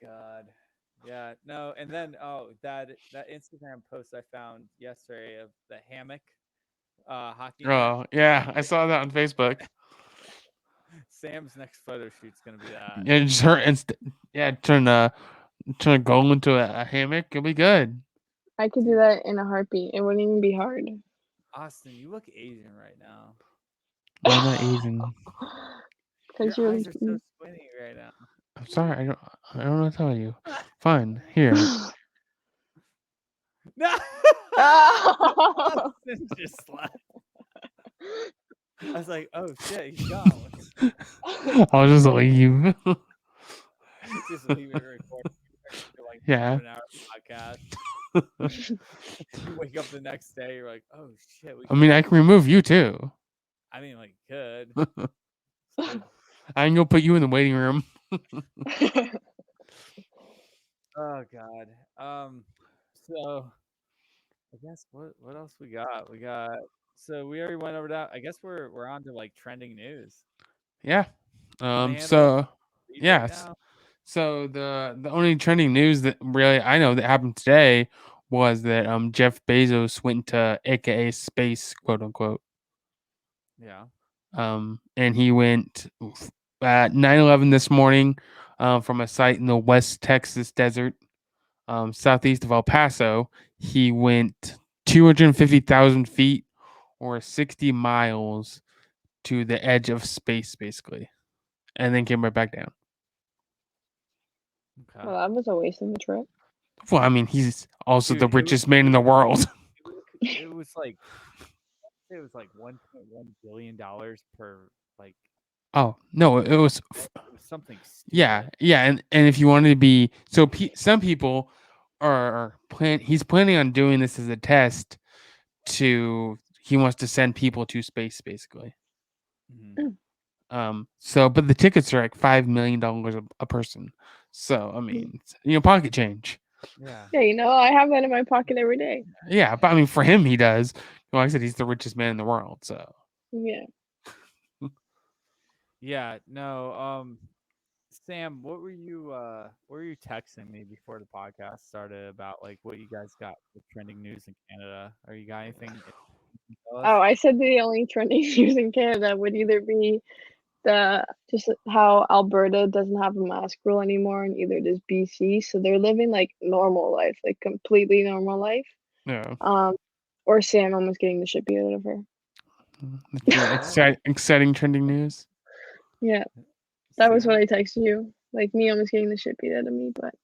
God. Yeah, no, and then that Instagram post I found yesterday of the hammock hockey net. Oh, yeah, I saw that on Facebook. Sam's next photo shoot's gonna be that. Yeah, just her yeah, turn a goal into a hammock. It'll be good. I could do that in a heartbeat. It wouldn't even be hard. Austin, you look Asian right now. Why am I Asian? Your Because you're. eyes are so squinty right now. I'm sorry, I don't know what to tell you. Fine, here. No. Oh! Austin just left. I was like, oh shit, he's gone. I'll just leave. Just leave it recording. Like Yeah. 7 hour podcast. You wake up the next day, you're like, oh shit. I mean, I can remove you too. I mean, like, good. I can go put you in the waiting room. Oh God. So I guess what else we got? So we already went over that. I guess we're on to like trending news. Yeah. Can they handle So Read yeah. right now? So the only trending news that really I know that happened today was that Jeff Bezos went to AKA space, quote unquote. Yeah. And he went at 9/11 this morning. from a site in the West Texas desert, southeast of El Paso. He went 250,000 feet or 60 miles to the edge of space, basically, and then came right back down. Okay. Well, that was a waste of a trip. Well, I mean, he's also Dude, the richest man in the world. It was like $1.1 billion per like. Oh no, it was It was something stupid. yeah, and if you wanted to be so, some people are he's planning on doing this as a test he wants to send people to space, basically. Mhm. So but the tickets are like $5 million a person, so I mean, pocket change. Yeah. Yeah, I have that in my pocket every day. Yeah, but I mean, for him, he does. Like I said, he's the richest man in the world, so Yeah. Yeah. No. Sam, what were you texting me before the podcast started about like what you guys got with trending news in Canada? Are you got anything you can tell us? Oh, I said the only trending news in Canada would either be just how Alberta doesn't have a mask rule anymore, and either does BC. So they're living like normal life, like completely normal life. yeah. Or Sam almost getting the shit beat out of her. Exciting trending news. Yeah, that was Sam? what I texted you. Like me almost getting the shit beat out of me, but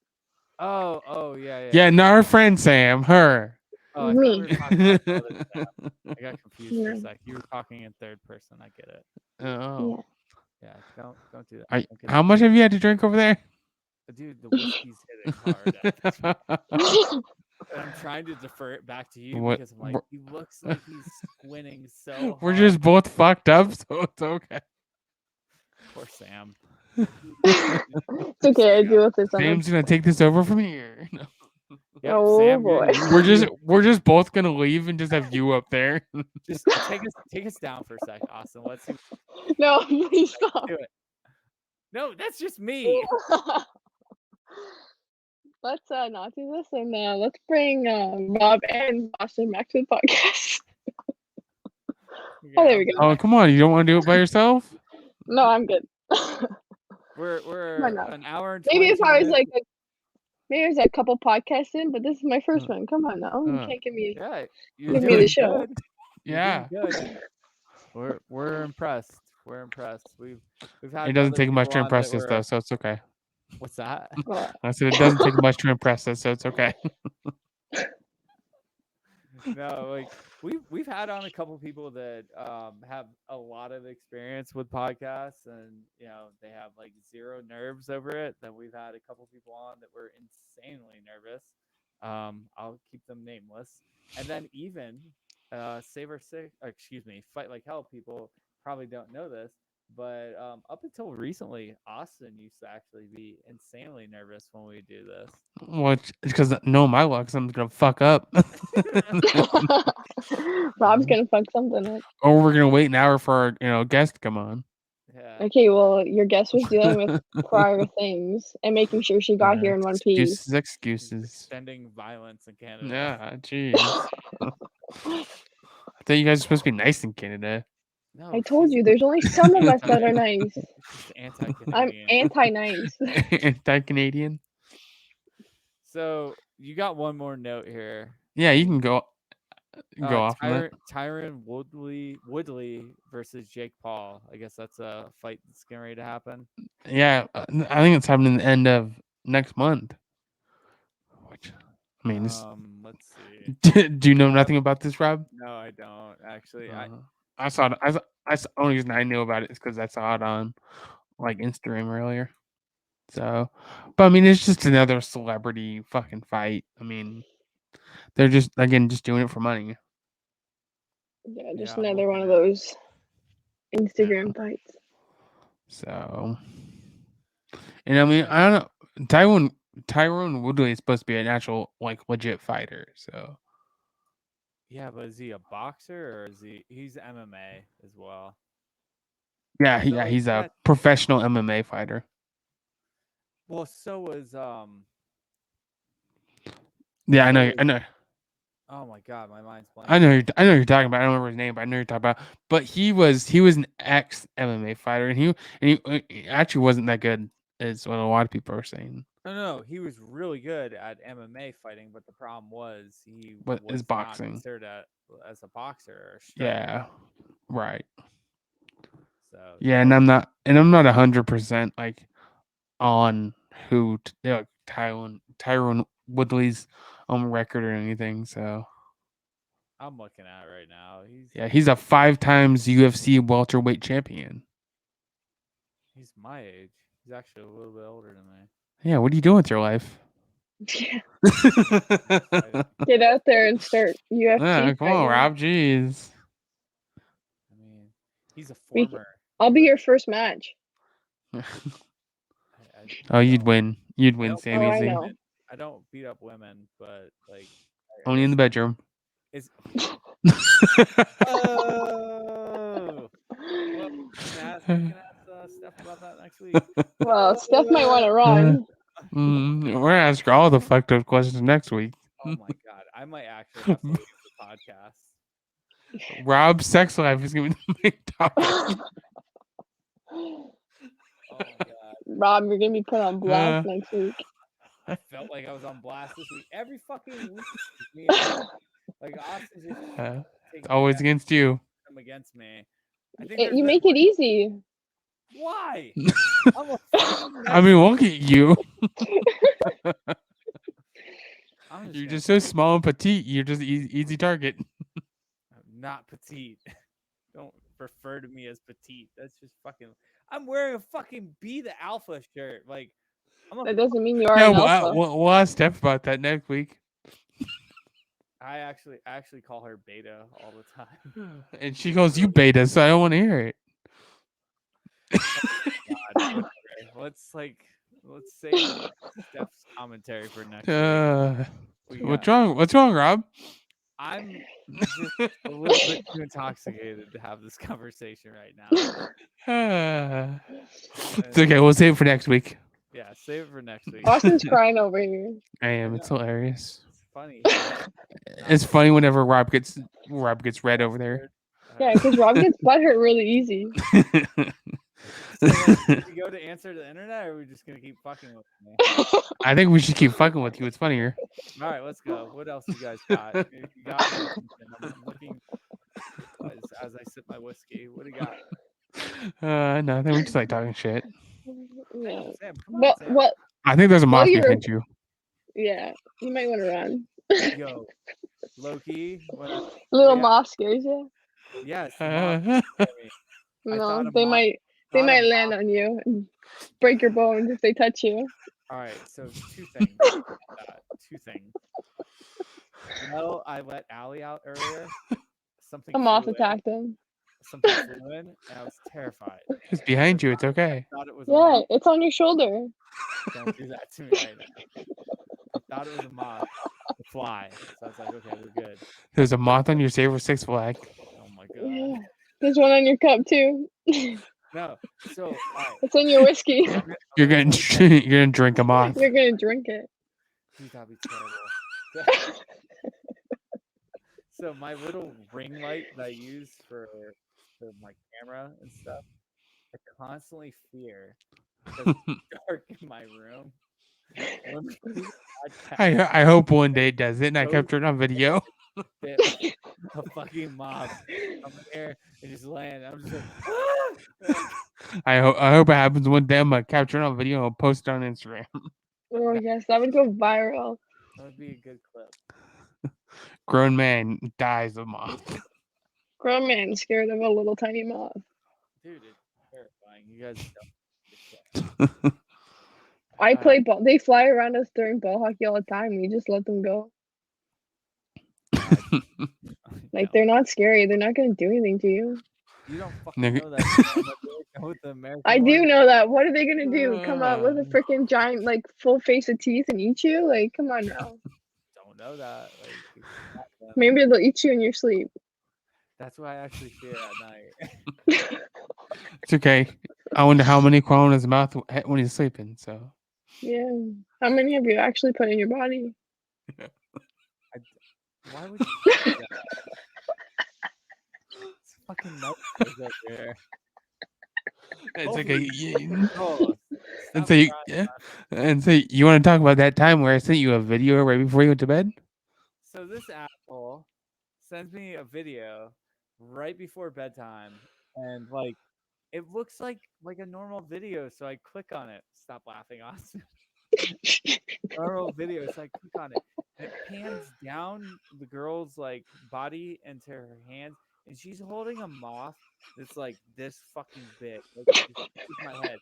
Oh, yeah. Yeah, not our friend Sam, her. Oh, I thought we me. were talking about the other Sam. I got confused for a Yeah. sec. You were talking in third person. I get it. Oh, Yeah. Yeah, don't do that. Don't get how much have you had to drink over there? dude, the whiskey's hitting hard. And I'm trying to defer it back to you What? because I'm like, he looks like he's squinting so We're hard. just both fucked up, so it's okay. Poor Sam. It's okay. I deal with this on Sam's gonna take this over from here. No. Yep, Oh Sam, boy. We're just both gonna leave and just have you up there. just take us down for a sec, Austin. Let's see. No, please stop. Do it. No, that's just me. Let's not do this, and let's bring Rob and Austin back to the podcast. Oh, there we go. Oh, come on! You don't want to do it by yourself? No, I'm good. We're Why not? an hour and Maybe if 22 I was minutes. like maybe there's a couple podcasts in, but this is my first one. Come on now, you can't give me Yeah, you're give me doing the show. good. You're Yeah. doing good. We're impressed. We're impressed. We've had It doesn't other take much to people on that impress us, were- though, so it's okay. What's that? Well, I said it doesn't take much to impress us, so it's okay. No, like we've had on a couple people that have a lot of experience with podcasts, and they have like zero nerves over it. Then we've had a couple people on that were insanely nervous. I'll keep them nameless. And then even Fight Like Hell people probably don't know this, but up until recently, Austin used to actually be insanely nervous when we do this. Well, it's because no, my luck, I'm gonna fuck up. Rob's gonna fuck something up. Or we're gonna wait an hour for our guest to come on. Yeah. Okay, well, your guest was dealing with prior things and making sure she got here in one piece. Excuses. Extending violence in Canada. Yeah, jeez. I thought you guys were supposed to be nice in Canada. No, I told you, there's only some of us that are nice. She's anti-Canadian. I'm anti-nice. Anti-Canadian. So you got one more note here. Yeah, you can go off on that. Tyron Woodley versus Jake Paul. I guess that's a fight that's getting ready to happen. Yeah, I think it's happening the end of next month. Which, I mean, let's see. do you know nothing about this, Rob? No, I don't actually. I saw it. The only reason I knew about it is because I saw it on like Instagram earlier. So, but I mean, it's just another celebrity fucking fight. I mean, they're just doing it for money. Yeah, just another one of those Instagram fights. So, and I mean, I don't know. Tyrone Woodley is supposed to be an actual like legit fighter. So, yeah, but is he a boxer or is he's MMA as well? yeah, So, like, he's a professional MMA fighter. Well, so was Yeah, I know. Oh my god, my mind's blank. I know you're talking about. I don't remember his name, but I know you're talking about. But he was an ex MMA fighter, and he actually wasn't that good. is what a lot of people are saying. No, he was really good at MMA fighting, but the problem was he What was is not boxing? considered as a boxer or a striker. Yeah, right. So Yeah, and I'm not 100% like on who Tyrone Woodley's record or anything. So I'm looking at it right now. he's a 5 times UFC welterweight champion. He's my age. He's actually a little bit older than me. Yeah, what are you doing with your life? Yeah. Get out there and start UFC. Yeah, come on, fighting. Rob. Jeez. I mean, he's a We- former. I'll be your first match. Oh, you'd win. You'd win, don't- Sam Oh, I Easy. know. I don't beat up women, but like Only in the bedroom. Is oh. Well, we can ask Steph about that next week. Well, Steph might want to run. We're gonna ask her all the fucked up questions next week. Oh my god, I might actually have to leave the podcast. Rob's sex life is gonna be the main topic. Oh my god, Rob, you're gonna be put on blast next week. I felt like I was on blast this week. Every fucking week, me and like Austin's just It's always against you. him against me. I think You make it easy. Why? I'm a I mean, look at you. I'm You're just so small and petite. You're just easy target. I'm not petite. Don't refer to me as petite. That's just fucking. I'm wearing a fucking Be the Alpha shirt. Like, That doesn't mean you are Yeah, an alpha. we'll ask Steph about that next week. I actually call her Beta all the time. And she goes, "You beta," so I don't want to hear it. God, let's save Steph's commentary for next week. What's wrong? What's wrong, Rob? I'm just a little bit too intoxicated to have this conversation right now. It's okay. We'll save it for next week. Yeah, save it for next week. Austin's crying over here. I am. It's hilarious. It's funny. It's funny whenever Rob gets red over there. Yeah, because Rob gets butthurt really easy. So, like, we go to answer the internet, or are we just gonna keep fucking with me? I think we should keep fucking with you. It's funnier. All right, let's go. What else you guys got? If you got anything, I'm looking as I sip my whiskey. What do you got? Nothing. We just like talking shit. Yeah. Sam, come on, Sam. What? I think there's a moth you're- behind you. Yeah, you might want to run. Yo, Loki. Little moth scares you. Yes. moth scare me. I No, thought a they moth- might land on you and break your bones if they touch you. All right, so two things. Two things. Well, I let Allie out earlier. Something. A moth flew in. attacked him. Something flew in, and I was terrified. It's behind you. It's okay. I thought it was. Yeah, it's on your shoulder. Don't do that to me right now. I thought it was a moth, a fly. So I was like, okay, we're good. There's a moth on your Saber 6 flag. Oh my god. Yeah. There's one on your cup too. No. So all right. It's in your whiskey. You're gonna drink a moth. You're gonna drink it. Dude, that'd be terrible. So my little ring light that I use for my camera and stuff, I constantly fear because it's dark in my room. When we do podcast, I hope one day it does it, and I capture it on video. a fucking mob come in here and just land. I'm just like, I hope it happens one day. I'm gonna capture it on video and post it on Instagram. Oh yes, that would go viral. that would be a good clip. Grown man dies of moth. Grown man scared of a little tiny moth. Dude, it's terrifying. You guys don't. I play ball. They fly around us during ball hockey all the time. We just let them go. Like they're not scary. They're not gonna do anything to you. You don't fucking Nigga. know that. With the American I do one. know that. What are they gonna do? Come out with a freaking giant, like, full face of teeth and eat you? Like, come on now. Don't know that. Like, it's not them. Maybe they'll eat you in your sleep. That's what I actually fear at night. It's okay. I wonder how many crawl in his mouth when he's sleeping. So Yeah. How many have you actually put in your body? Why would you do that? It's fucking nuts over here. it's okay. Oh, Stop crying. And so you want to talk about that time where I sent you a video right before you went to bed? So this asshole sends me a video right before bedtime, and like it looks like a normal video. So I click on it. Stop laughing, Austin. Normal video. So I click on it, and it pans down the girl's like body into her hands, and she's holding a moth that's like this fucking big, like as big as my head.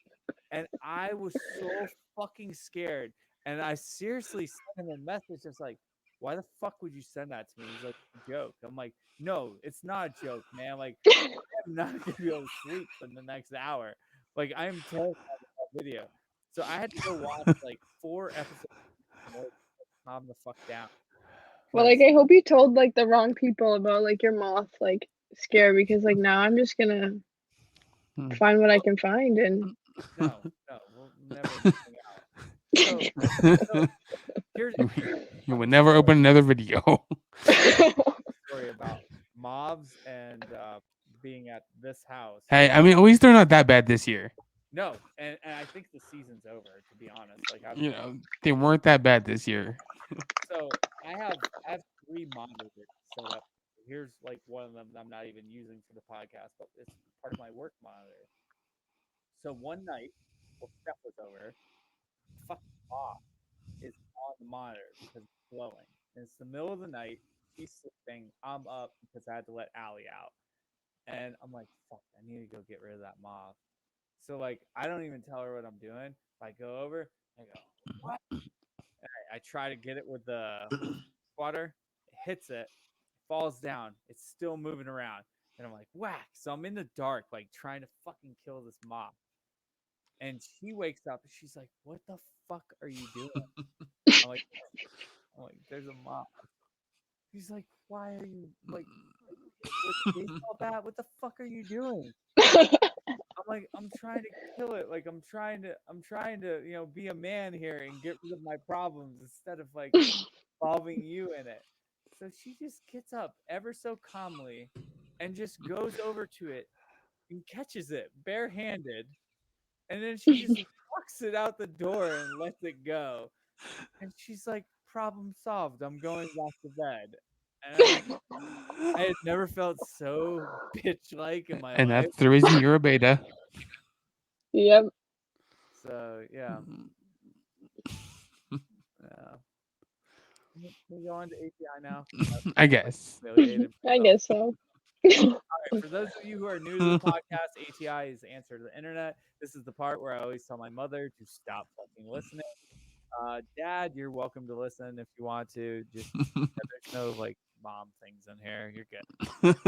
And I was so fucking scared. And I seriously sent him a message just like, why the fuck would you send that to me? He's like, joke. I'm like, no, it's not a joke, man. Like, I'm not gonna be able to sleep for the next hour. Like, I am terrified of that video. So I had to go watch like 4 episodes more to calm the fuck down. Well, like, I hope you told like the wrong people about like your moth like scare, because like now I'm just gonna find what I can find and no, we'll never hang out. So here's You would never open another video. story about mobs and being at this house. Hey, I mean, at least they're not that bad this year. No, and I think the season's over. To be honest, like They weren't that bad this year. So I have 3 monitors set up. Here's like one of them that I'm not even using for the podcast, but it's part of my work monitor. So one night, while Steph was over, fucking off is on the monitor because it's glowing. And it's the middle of the night. She's sleeping. I'm up because I had to let Allie out. And I'm like, fuck, I need to go get rid of that moth. So like, I don't even tell her what I'm doing. I go over, I go, what? I try to get it with the water. It hits it, falls down. It's still moving around. And I'm like, whack. So I'm in the dark, like trying to fucking kill this moth. And she wakes up and she's like, what the fuck are you doing? I'm like, there's a moth. She's like, why are you like with baseball bat? What the fuck are you doing? I'm like, I'm trying to kill it. Like I'm trying to, be a man here and get rid of my problems instead of like involving you in it. So she just gets up ever so calmly and just goes over to it and catches it barehanded. And then she just walks it out the door and lets it go. And she's like, problem solved. I'm going back to bed. And I had never felt so bitch-like in my And life. that's the reason you're a beta. Yep. So, yeah. Can we go on to API now? I guess. I guess so. All right, for those of you who are new to the podcast, ATI is the answer to the internet. This is the part where I always tell my mother to stop fucking listening. Dad, you're welcome to listen if you want to. Just there's no like mom things in here. You're good. So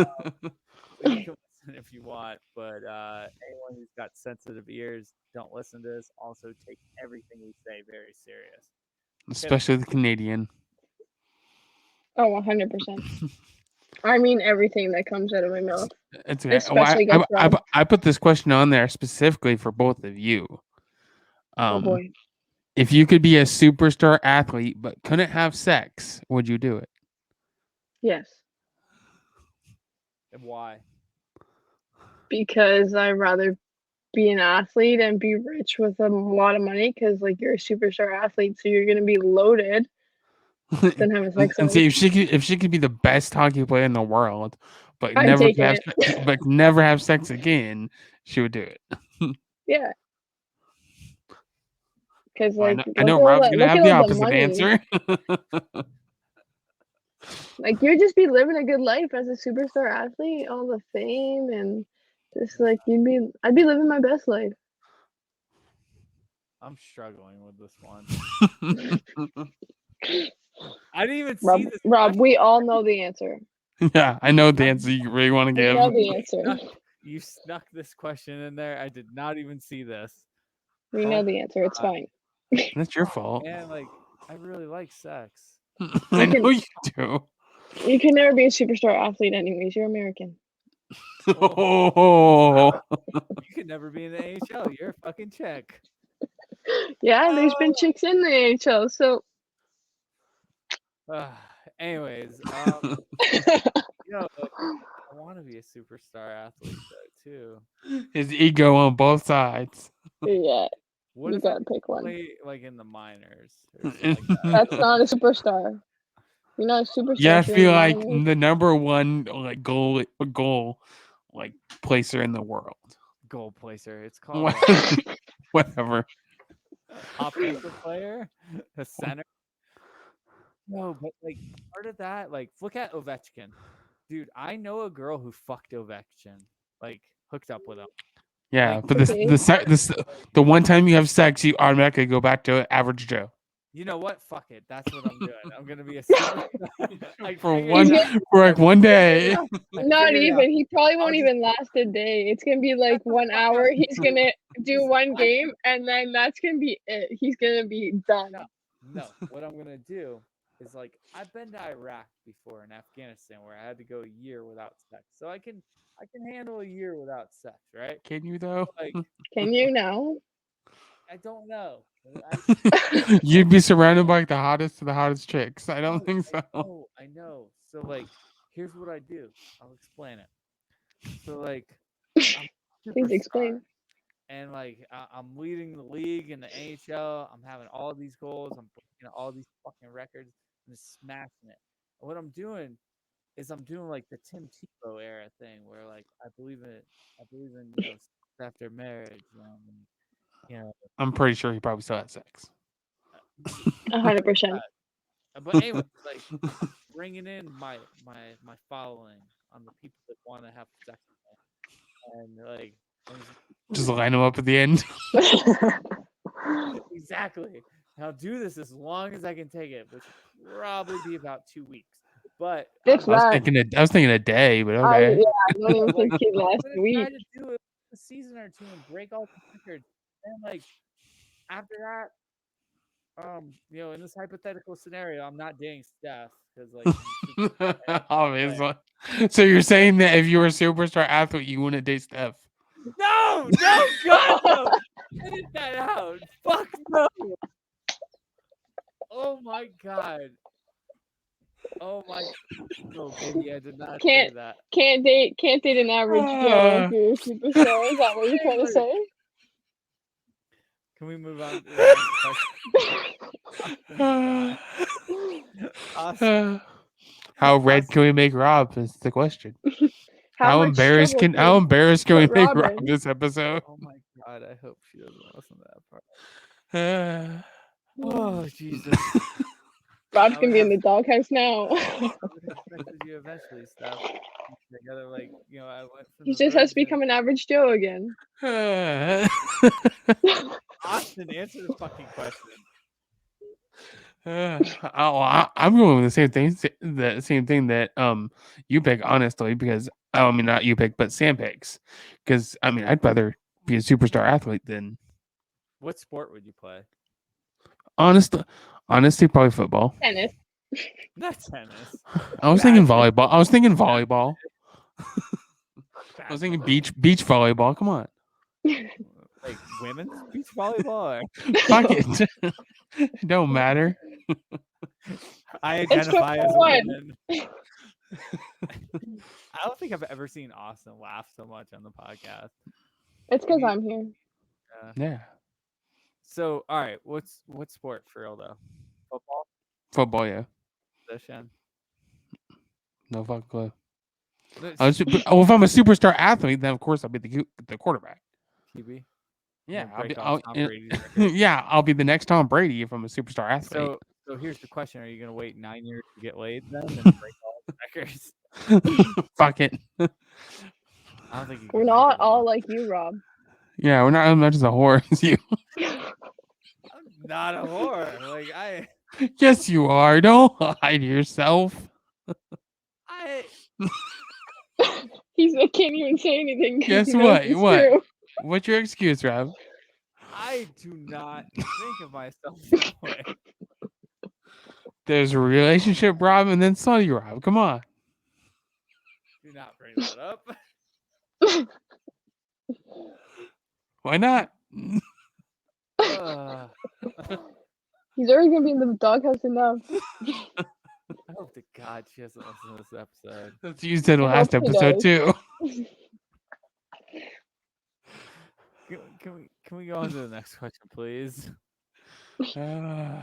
you can listen if you want, but anyone who's got sensitive ears, don't listen to this. Also, take everything we say very serious. Especially the Canadian. Oh, 100%. I mean everything that comes out of my mouth. It's okay. Especially I put this question on there specifically for both of you. Oh boy. If you could be a superstar athlete but couldn't have sex, would you do it? Yes. And why? Because I'd rather be an athlete and be rich with a lot of money, because like you're a superstar athlete, so you're gonna be loaded. Than have a sex And life. see if she could be the best hockey player in the world, but I'm never taking have but never have sex again, she would do it. Yeah. Because Well, like I know Rob's gonna have the opposite answer. Like you'd just be living a good life as a superstar athlete, all the fame and just like I'd be living my best life. I'm struggling with this one. I didn't even Rob, see this. Rob, we all know the answer. Yeah, I know the answer you really want to We give. know the answer. You snuck this question in there. I did not even see this. We know the answer. It's fine. That's your fault. And like, I really like sex. I know you do. You can never be a superstar athlete anyways. You're American. Oh. You could never be in the AHL. You're a fucking chick. Yeah, there's been chicks in the AHL, so anyways, like, I want to be a superstar athlete though too. His ego on both sides. yeah. What You if I gotta pick one. play like in the minors or something like that? That's not a superstar. You're not a superstar. Yeah, I if you're in feel the like minors. the number one like goal like placer in the world. Goal placer. It's called Whatever. offensive player, a center. No, but like part of that, like look at Ovechkin. Dude, I know a girl who fucked Ovechkin, like hooked up with him. Yeah, Like, but Okay. the one time you have sex, you automatically go back to average Joe. you know what? Fuck it. That's what I'm doing. I'm gonna be a superstar. I For figured one, it out. for like one day. I Not figured it out. even. He probably won't just- even last a day. It's gonna be like Shut the 1 fuck hour. up. He's gonna do one What? game, and then that's gonna be it. He's gonna be done. No, what I'm gonna do is like I've been to Iraq before and Afghanistan where I had to go a year without sex. So I can handle a year without sex, right? Can you though? Like Can you now? I don't know. You'd be surrounded by like, the hottest of the hottest chicks. I don't think so. I know. So like here's what I do. I'll explain it. So like I'm a Please superstar, explain. and like I'm leading the league in the NHL. I'm having all these goals. I'm breaking all these fucking records. I'm just smashing it. And what I'm doing is I'm doing like the Tim Tebow era thing, where like I believe in sex after marriage, and you know. I'm pretty sure he probably still had sex. 100%. But anyway, like bringing in my following on the people that want to have sex with me, and like Just line them up at the end. exactly. And I'll do this as long as I can take it, which will probably be about 2 weeks. But If I was that, thinking a day, but I okay. don't even think he'd I'm last gonna a week. try to do it a season or two and break all the records, and like after that, in this hypothetical scenario, I'm not dating Steph because like she's a superstar. Obviously. So you're saying that if you were a superstar athlete, you wouldn't date Steph? No, God, no. Edit that out. Fuck no. Oh my God. Oh my. No, baby, I did not say that. Can't date an average Joe if you're a superstar. Is that what you're trying to say? Can we move on to the next question? Awesome. How red can we make Rob? Is the question. How much embarrassed trouble can we put make Rob Rob in? this episode? Oh my God, I hope she doesn't listen to that part. Oh Jesus. Rob's gonna be in the doghouse now. I would have expected you eventually, Steph. Together, like I went from He the just has to virgin. become an average Joe again. Austin, answer the fucking question. I'm going with the same thing. The same thing that you pick, honestly, because I mean not you pick, but Sam picks. Because I mean I'd rather be a superstar athlete than. What sport would you play? Honestly, probably football. Tennis. Not tennis. I was thinking volleyball. I was thinking volleyball. I was thinking beach volleyball. Come on. Like women's beach volleyball? Fuck it. It don't matter. I identify as a one. woman. I don't think I've ever seen Austin laugh so much on the podcast. It's because I'm here. Yeah. So, all right, what sport for real though? Football? Football, yeah. Position? No fucking clue. If I'm a superstar athlete, then of course I'll be the quarterback. QB? Yeah, I'll be the next Tom Brady if I'm a superstar athlete. So here's the question: are you gonna wait 9 years to get laid then and break all the records? Fuck it. I don't think we're not all like you, Rob. Yeah, we're not as much as a whore as you. I'm not a whore. Like I. Yes, you are. Don't hide yourself. He can't even say anything. Guess what? What? True. What's your excuse, Rob? I do not think of myself that way. There's a relationship, Rob, and then Sonny, Rob. Come on. Do not bring that up. Why not? He's already gonna be in the doghouse enough. I hope to God she hasn't listened to this episode. That's you said last episode too. Can Can we go on to the next question, please? Uh,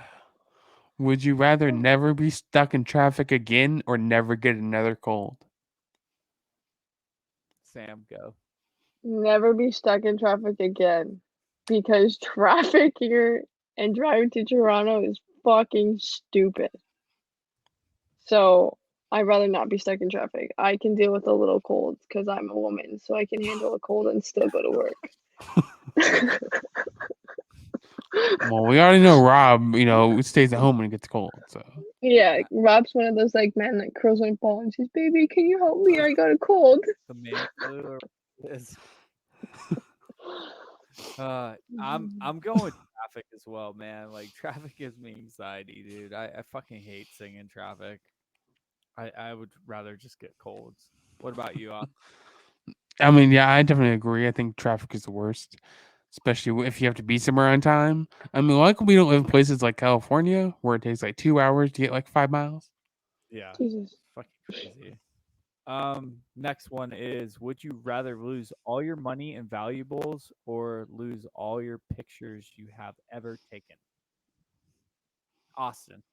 would you rather never be stuck in traffic again or never get another cold? Sam, go. Never be stuck in traffic again because traffic here and driving to Toronto is fucking stupid. So I'd rather not be stuck in traffic. I can deal with a little cold because I'm a woman, so I can handle a cold and still go to work. Well, we already know Rob, stays at home when it gets cold. So Yeah, Rob's one of those like men that curls my ball and says, "Baby, can you help me? I got a cold." The man flu or what it is. I'm going with traffic as well, man. Like traffic gives me anxiety, dude. I fucking hate sitting in traffic. I would rather just get colds. What about you? I mean, yeah, I definitely agree. I think traffic is the worst, especially if you have to be somewhere on time. I mean, like we don't live in places like California where it takes like 2 hours to get like 5 miles. Yeah, Jesus. fucking crazy. Next one is: would you rather lose all your money and valuables or lose all your pictures you have ever taken? Austin.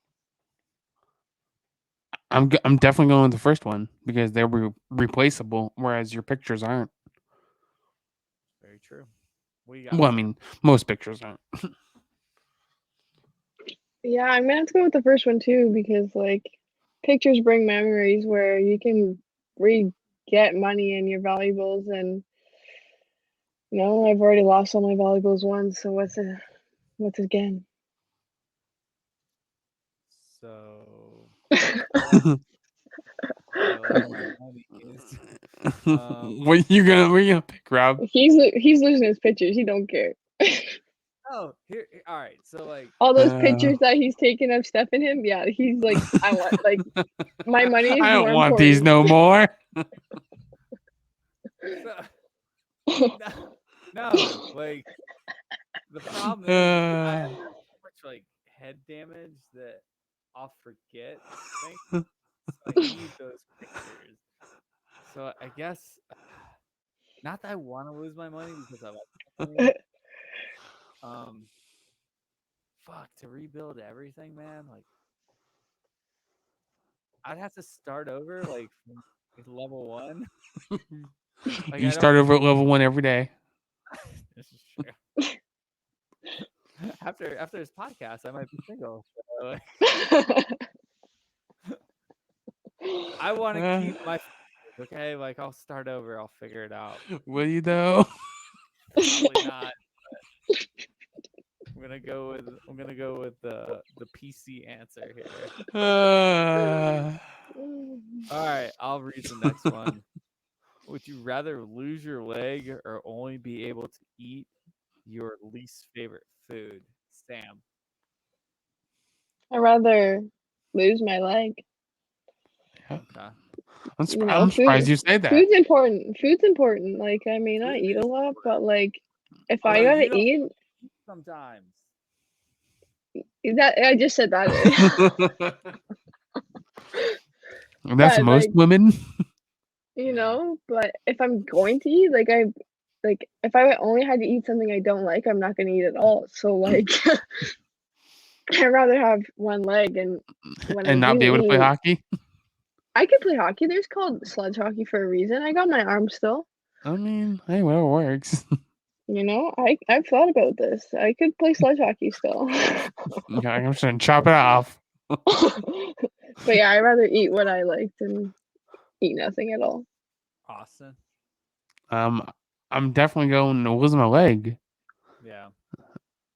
I'm definitely going with the first one because they're replaceable, whereas your pictures aren't. Very true. What you got, Well, I Sam? mean, most pictures aren't. Yeah, I'm gonna have to go with the first one too because like pictures bring memories where you can re-get money and your valuables and I've already lost all my valuables once, so what's again? So I like my monies. What you gonna pick, Rob? He's losing his pictures. He don't care. Oh, here. All right. So like, All those Uh, pictures that he's taken of Steph and him, yeah, he's like, I want like my money is I don't more want these important. no more. so, no, no, like the problem is I have Uh, so much like head damage that I'll forget things. So I need those pictures. So I guess not that I want to lose my money because I like my money. Um, fuck to rebuild everything, man. Like I'd have to start over, like from level one. Like you I don't. start over at level 1 every day. This is true. After this podcast, I might be single. So, like, I want to Uh, keep my pictures, okay. Like I'll start over. I'll figure it out. will you though? Probably not. I'm gonna go with the PC answer here. Uh, All right, I'll read the next one. Would you rather lose your leg or only be able to eat your least favorite food? Sam. I'd rather lose my leg. Okay. I'm surprised you say that. Food's important. Food's important. Like I may not Food eat a is lot, important, but like if but I like gotta you don't eat, eat sometimes. that I just said that. That's But most like, women. Yeah. but if I'm going to eat, like if I only had to eat something I don't like, I'm not gonna eat at all. So like I'd rather have one leg and when I And not do be able to play eat, hockey. I could play hockey. There's called sledge hockey for a reason. I got my arm still. I mean, hey, whatever works. I've thought about this. I could play sledge hockey still. I'm just gonna chop it off. But yeah, I'd rather eat what I like than eat nothing at all. Austin. Um, I'm definitely going to lose my leg. Yeah.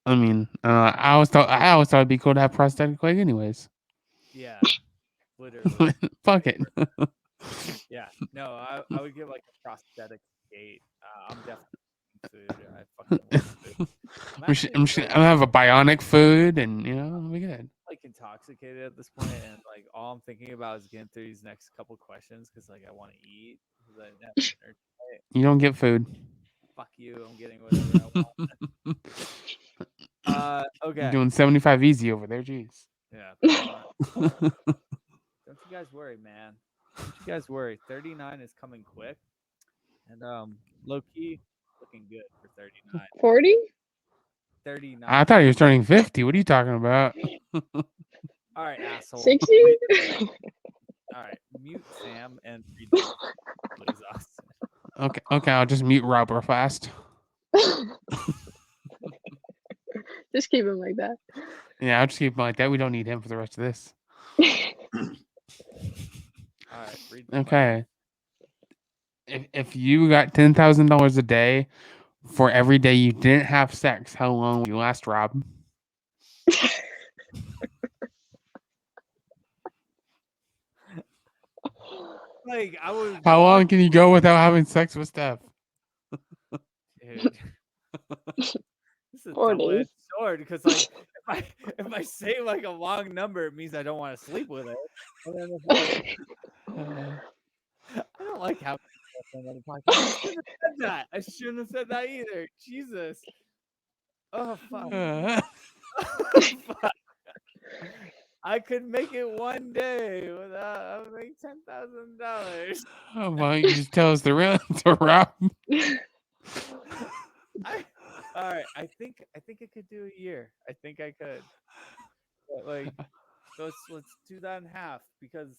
I mean, I always thought it'd be cool to have prosthetic leg, anyways. Yeah. Literally. Fuck it. Yeah. No, I would get like a prosthetic skate. I'm definitely food. I fucking love food. I'm actually I'm gonna have a bionic food, and it'll be good. like intoxicated at this point, and like all I'm thinking about is getting through these next couple questions because like I want to eat. Because I didn't have dinner tonight. You don't get food. Fuck you. I'm getting whatever I want. You're Okay. doing 75 easy over there. Jeez. Yeah. Pretty much. Don't you guys worry, man. Don't you guys worry. 39 is coming quick, and low key looking good for 39. 40? 39. I thought he was turning 50. What are you talking about? All right, asshole. 60? All right, mute Sam and read the please, Austin. Okay, I'll just mute Rob real fast. Just keep him like that. Yeah, I'll just keep him like that. We don't need him for the rest of this. All right, read the Okay. If you got $10,000 a day for every day you didn't have sex, how long would you last, Rob? Like, I would. How long can you go without having sex with Steph? Dude. This is a 4 double-edged days. sword because, like, if I say like a long number, it means I don't want to sleep with it. And then I don't like having on the podcast. I shouldn't have said that. I shouldn't have said that either. Jesus. Oh fuck. Fuck. I could make it one day without having $10,000. Why don't you just tell us the real answer, Rob? All right. I think I could do a year. I think I could. But, like, let's do that in half because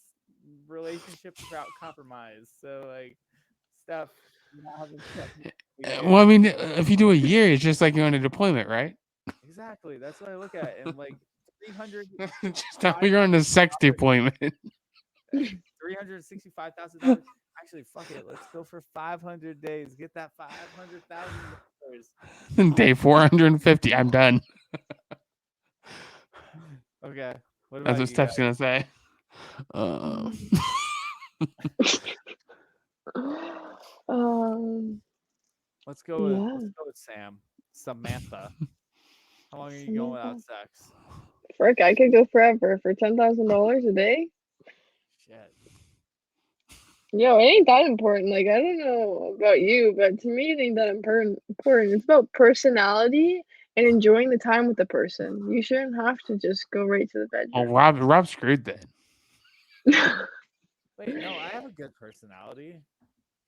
relationships about compromise. So, like, Steph, not having sex with you. Well, I mean, if you do a year, it's just like you're on a deployment, right? Exactly. That's what I look at. And like 300, Just now you're on a sex deployment. $365,000. Actually, fuck it. Let's go for 500 days. Get that $500,000. Day 450. I'm done. Okay. What That's about what you Steph's guys? gonna say. Let's go Yeah. with Sam. Samantha. How long are you going without sex? Frick, I could go forever for $10,000 a day. Shit. Yo, it ain't that important. Like, I don't know about you, but to me, it ain't that important. It's about personality and enjoying the time with the person. You shouldn't have to just go right to the Oh, bedroom. Rob screwed then. Wait, no, I have a good personality.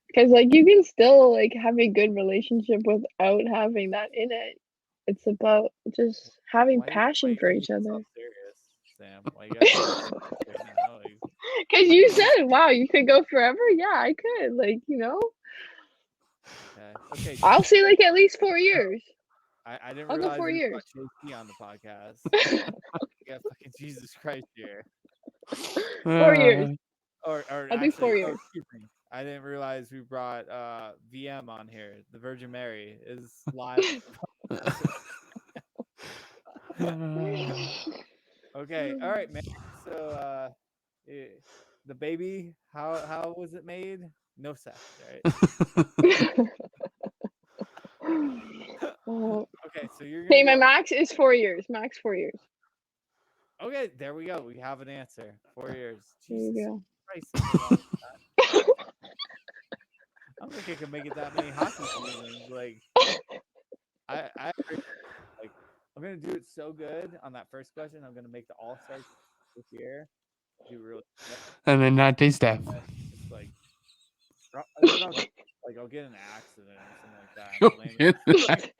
Because, like, you can still, like, have a good relationship without having that in it. It's about just having passion for each other. So serious, Sam. Why you gotta take it right now? Like, Because you said, wow, you could go forever? Yeah, I could. Like, you know? okay. I'll say, like, at least 4 years. I didn't I'll go realize 4 we years. brought JP on the podcast. Yeah, fucking Jesus Christ here. 4 years. Or I'll do 4 years. excuse me. I didn't realize we brought VM on here. The Virgin Mary is live. Okay, all right, man. So the baby, how was it made? No sex, right? Okay, so you're Hey, gonna my go. max is 4 years. Max 4 years. Okay, there we go. We have an answer. 4 years. There you Jesus go. Christ. That's a long time. I don't think I can make it that many hockey seasons. Like, I like, I'm gonna do it so good on that first question. I'm gonna make the All-Star this year. Do really good. And then not date Steph. It's like, I'll get in an accident or something like that.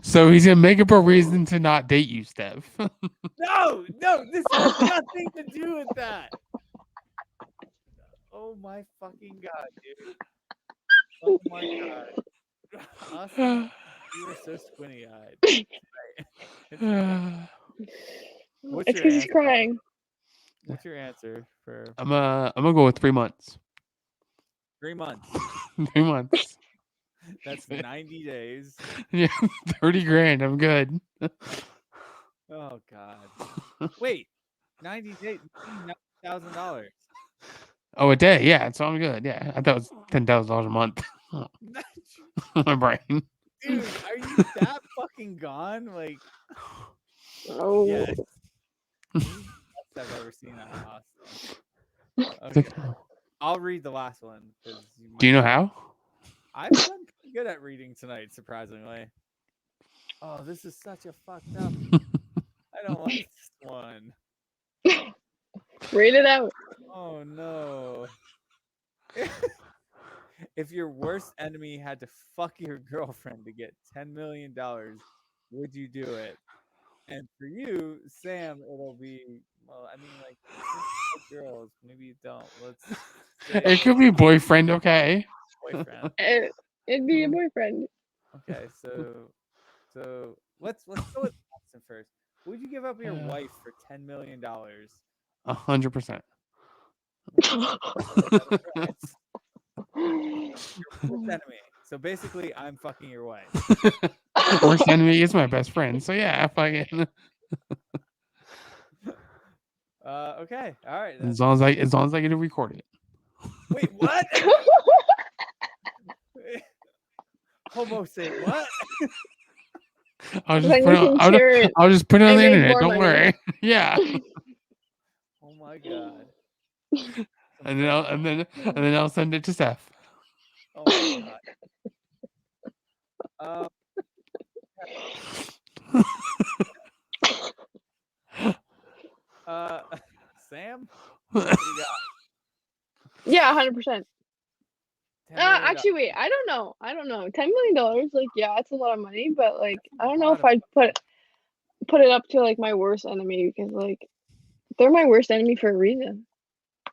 So he's gonna make up a reason to not date you, Steph. No, this has nothing to do with that. Oh my fucking god, dude. Oh my god. Austin, you were so squinty-eyed. It's okay. What's It's your because he's answer? crying. What's your answer for I'm gonna go with 3 months. 3 months? 3 months. That's 90 days. Yeah, 30 grand. I'm good. Oh god. Wait, 90 days, $90,000. Oh, a day. Yeah, so I'm good. Yeah, I thought it was $10,000 a month. My brain. Dude, are you that fucking gone? Like, Oh. yes. This is the best I've ever seen on Austin. Okay. I'll read the last one. Do you know how? I've done pretty good at reading tonight, surprisingly. Oh, this is such a fucked up. I don't like this one. Read it out. Oh no. If your worst enemy had to fuck your girlfriend to get $10 million, would you do it? And for you, Sam, it'll be, well, I mean, like, since you like girls, maybe you don't. Let's say It could be boyfriend, okay? boyfriend. It'd be a boyfriend. Okay, so let's go with Austin first. Would you give up your wife for $10 million? 100%. Worst enemy. So basically, I'm fucking your wife. Worst enemy is my best friend. So yeah, fucking. Okay, all right. Then. As long as I get to record it. Wait, what? Homo say what? I'll just Then put you it on, can share it I'll just put it on and the make internet. more Don't money. worry. Yeah. Oh my god. And then I'll send it to Steph. Oh my god. Sam, what do you got? Yeah, 100%. $10 million. Actually, wait. I don't know. $10 million. Like, yeah, it's a lot of money, but like, I don't know lot if of I'd put it up to like my worst enemy because like they're my worst enemy for a reason.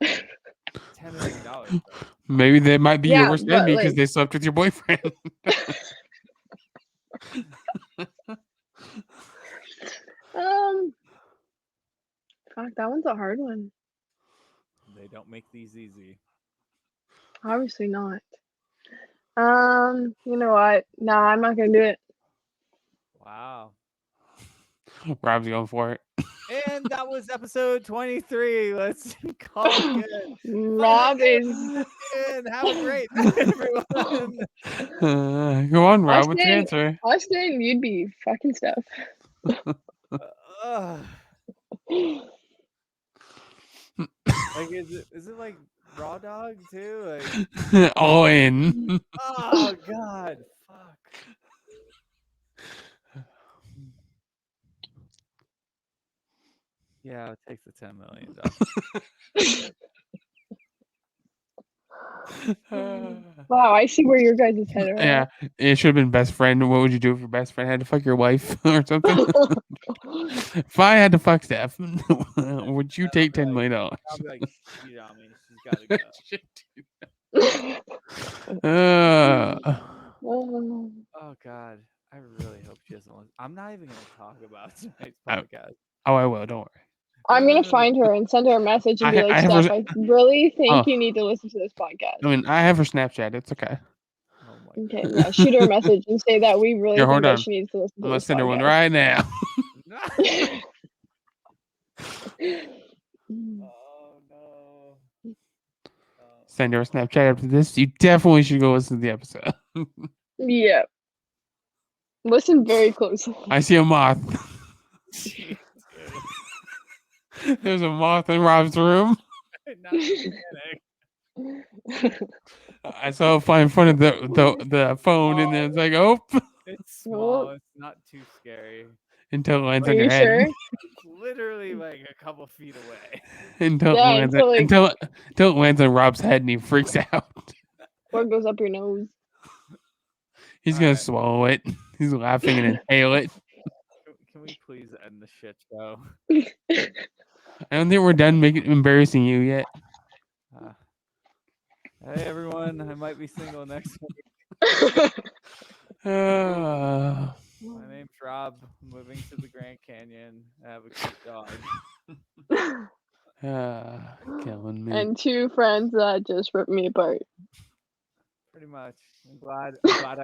$10 million. Though. Maybe they might be your Yeah, worst but enemy because like, they slept with your boyfriend. fuck, that one's a hard one. They don't make these easy. Obviously not. You know what? Nah, I'm not gonna do it. Wow. Rob's going for it. And that was episode 23. Let's call it good. Rob is Have a great night, everyone. Go on, Rob. What's your answer? Austin, you'd be fucking stuff. Like, is it like raw dog too? Like, All in. oh god, fuck. Yeah, I'll take the $10 million. Wow, I see where your guys' head are Yeah, it should have been best friend. What would you do if your best friend had to fuck your wife or something? If I had to fuck Steph, would you take $10 million? I'll be like, shit on me. She's gotta go. Oh god, I really hope she doesn't listen. I'm not even gonna talk about tonight's podcast. Oh, I will. Don't worry. I'm gonna find her and send her a message and be like, I have her- Steph, I really think Oh. you need to listen to this podcast. I mean, I have her Snapchat. It's okay. Oh my Okay, god. yeah, shoot her a message and say that we really Here, think hold that on. she needs to listen I'm to gonna this send her one podcast. right now. Oh no. Send her a Snapchat after this. You definitely should go listen to the episode. Yeah. Listen very closely. I see a moth. Jeez, There's a moth in Rob's room. not panic. I saw it fly in front of the phone, and then it's like, oh, It's small. It's not too scary. until it lands Are on your you head. sure? It's literally like a couple feet away. Until Yeah, it lands until, like- until it lands on Rob's head and he freaks out. Or it goes up your nose. He's All gonna right. swallow it. He's laughing and inhale it. Can we please end the shit show? I don't think we're done embarrassing you yet. Hey everyone, I might be single next week. Uh, My name's Rob. I'm moving to the Grand Canyon. I have a cute dog. killing me. And two friends that just ripped me apart. Pretty much. I'm glad I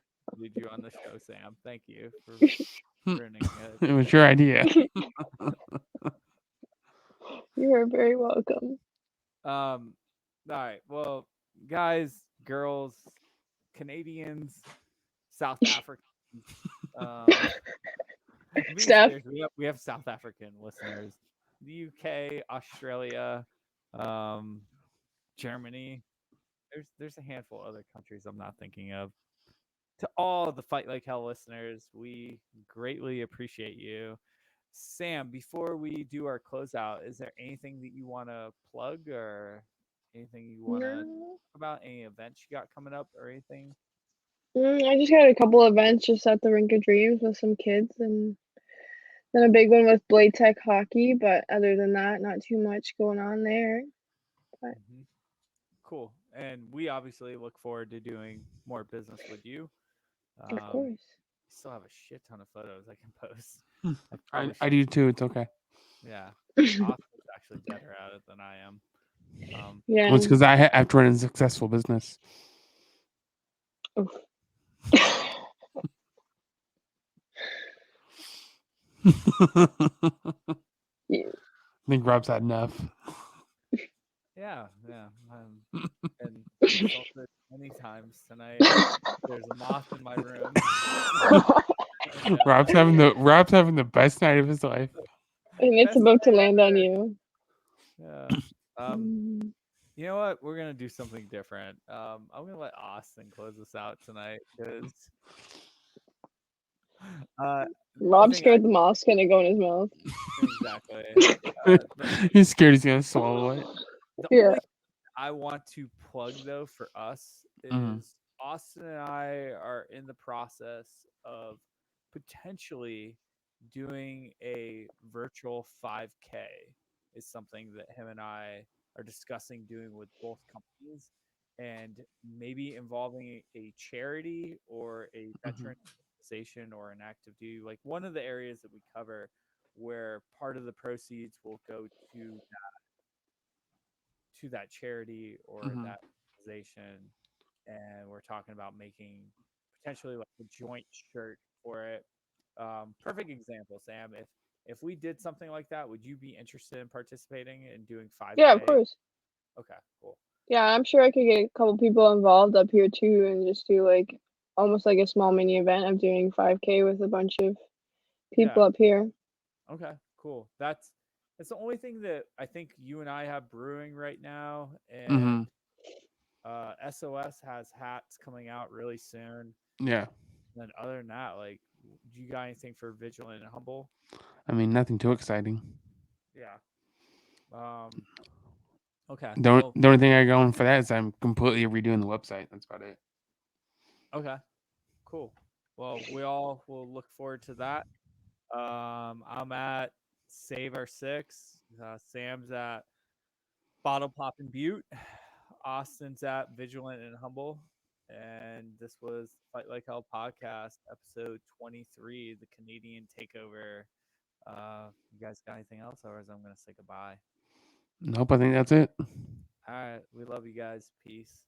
did you on the show, Sam. Thank you for ruining it. It was your idea. You are very welcome. All right. Well, guys, girls, Canadians, South Africans. Steph? We have South African listeners. The UK, Australia, Germany. There's a handful of other countries I'm not thinking of. To all the Fight Like Hell listeners, we greatly appreciate you. Sam, before we do our closeout, is there anything that you want to plug or Anything you want to No. talk about? Any events you got coming up or anything? I just got a couple events just at the Rink of Dreams with some kids, and then a big one with Blade Tech Hockey. But other than that, not too much going on there. But Hmm. Cool. And we obviously look forward to doing more business with you. of Um, course, still have a shit ton of photos I can post. I I, probably I should. do too. It's okay. Yeah. Austin's actually better at it than I am. Well, yeah. it's because I have to run a successful business. Oof. I Yeah. think Rob's had enough. Yeah, yeah. And insulted many times tonight. There's a moth in my room. And, Rob's having the best night of his life. And it's best about to night land on ever. you. Yeah. Mm. You know what? We're gonna do something different. I'm gonna let Austin close us out tonight because uh, the only Rob thing I scared the moth's gonna go in his mouth. exactly He's scared he's gonna swallow it. the Yeah. only I want to plug though for us Mhm. is Austin and I are in the process of potentially doing a virtual 5K is something that him and I are discussing doing with both companies and maybe involving a charity or a Mhm. veteran organization or an active duty like one of the areas that we cover where part of the proceeds will go to that charity or Mhm. that organization, and we're talking about making potentially like a joint shirt for it. Perfect example, Sam. If we did something like that, would you be interested in participating and doing Yeah, of 5K? course. Okay, cool. Yeah, I'm sure I could get a couple people involved up here too, and just do like almost like a small mini event of doing 5K with a bunch of people Yeah. up here. Okay, cool. That's the only thing that I think you and I have brewing right now, Mhm. and SOS has hats coming out really soon. Yeah. And then other than that, like, do you got anything for Vigilant and Humble? I mean, nothing too exciting. Yeah. Um. Okay. The only thing I got on for that is I'm completely redoing the website. That's about it. Okay. Cool. Well, we all will look forward to that. I'm at Save Our Six. Sam's at Bottle Pop and Butte. Austin's at Vigilant and Humble. And this was Fight Like Hell podcast, episode 23, the Canadian Takeover. You guys got anything else, or is I'm gonna say goodbye? Nope, I think that's it. All right, we love you guys. Peace.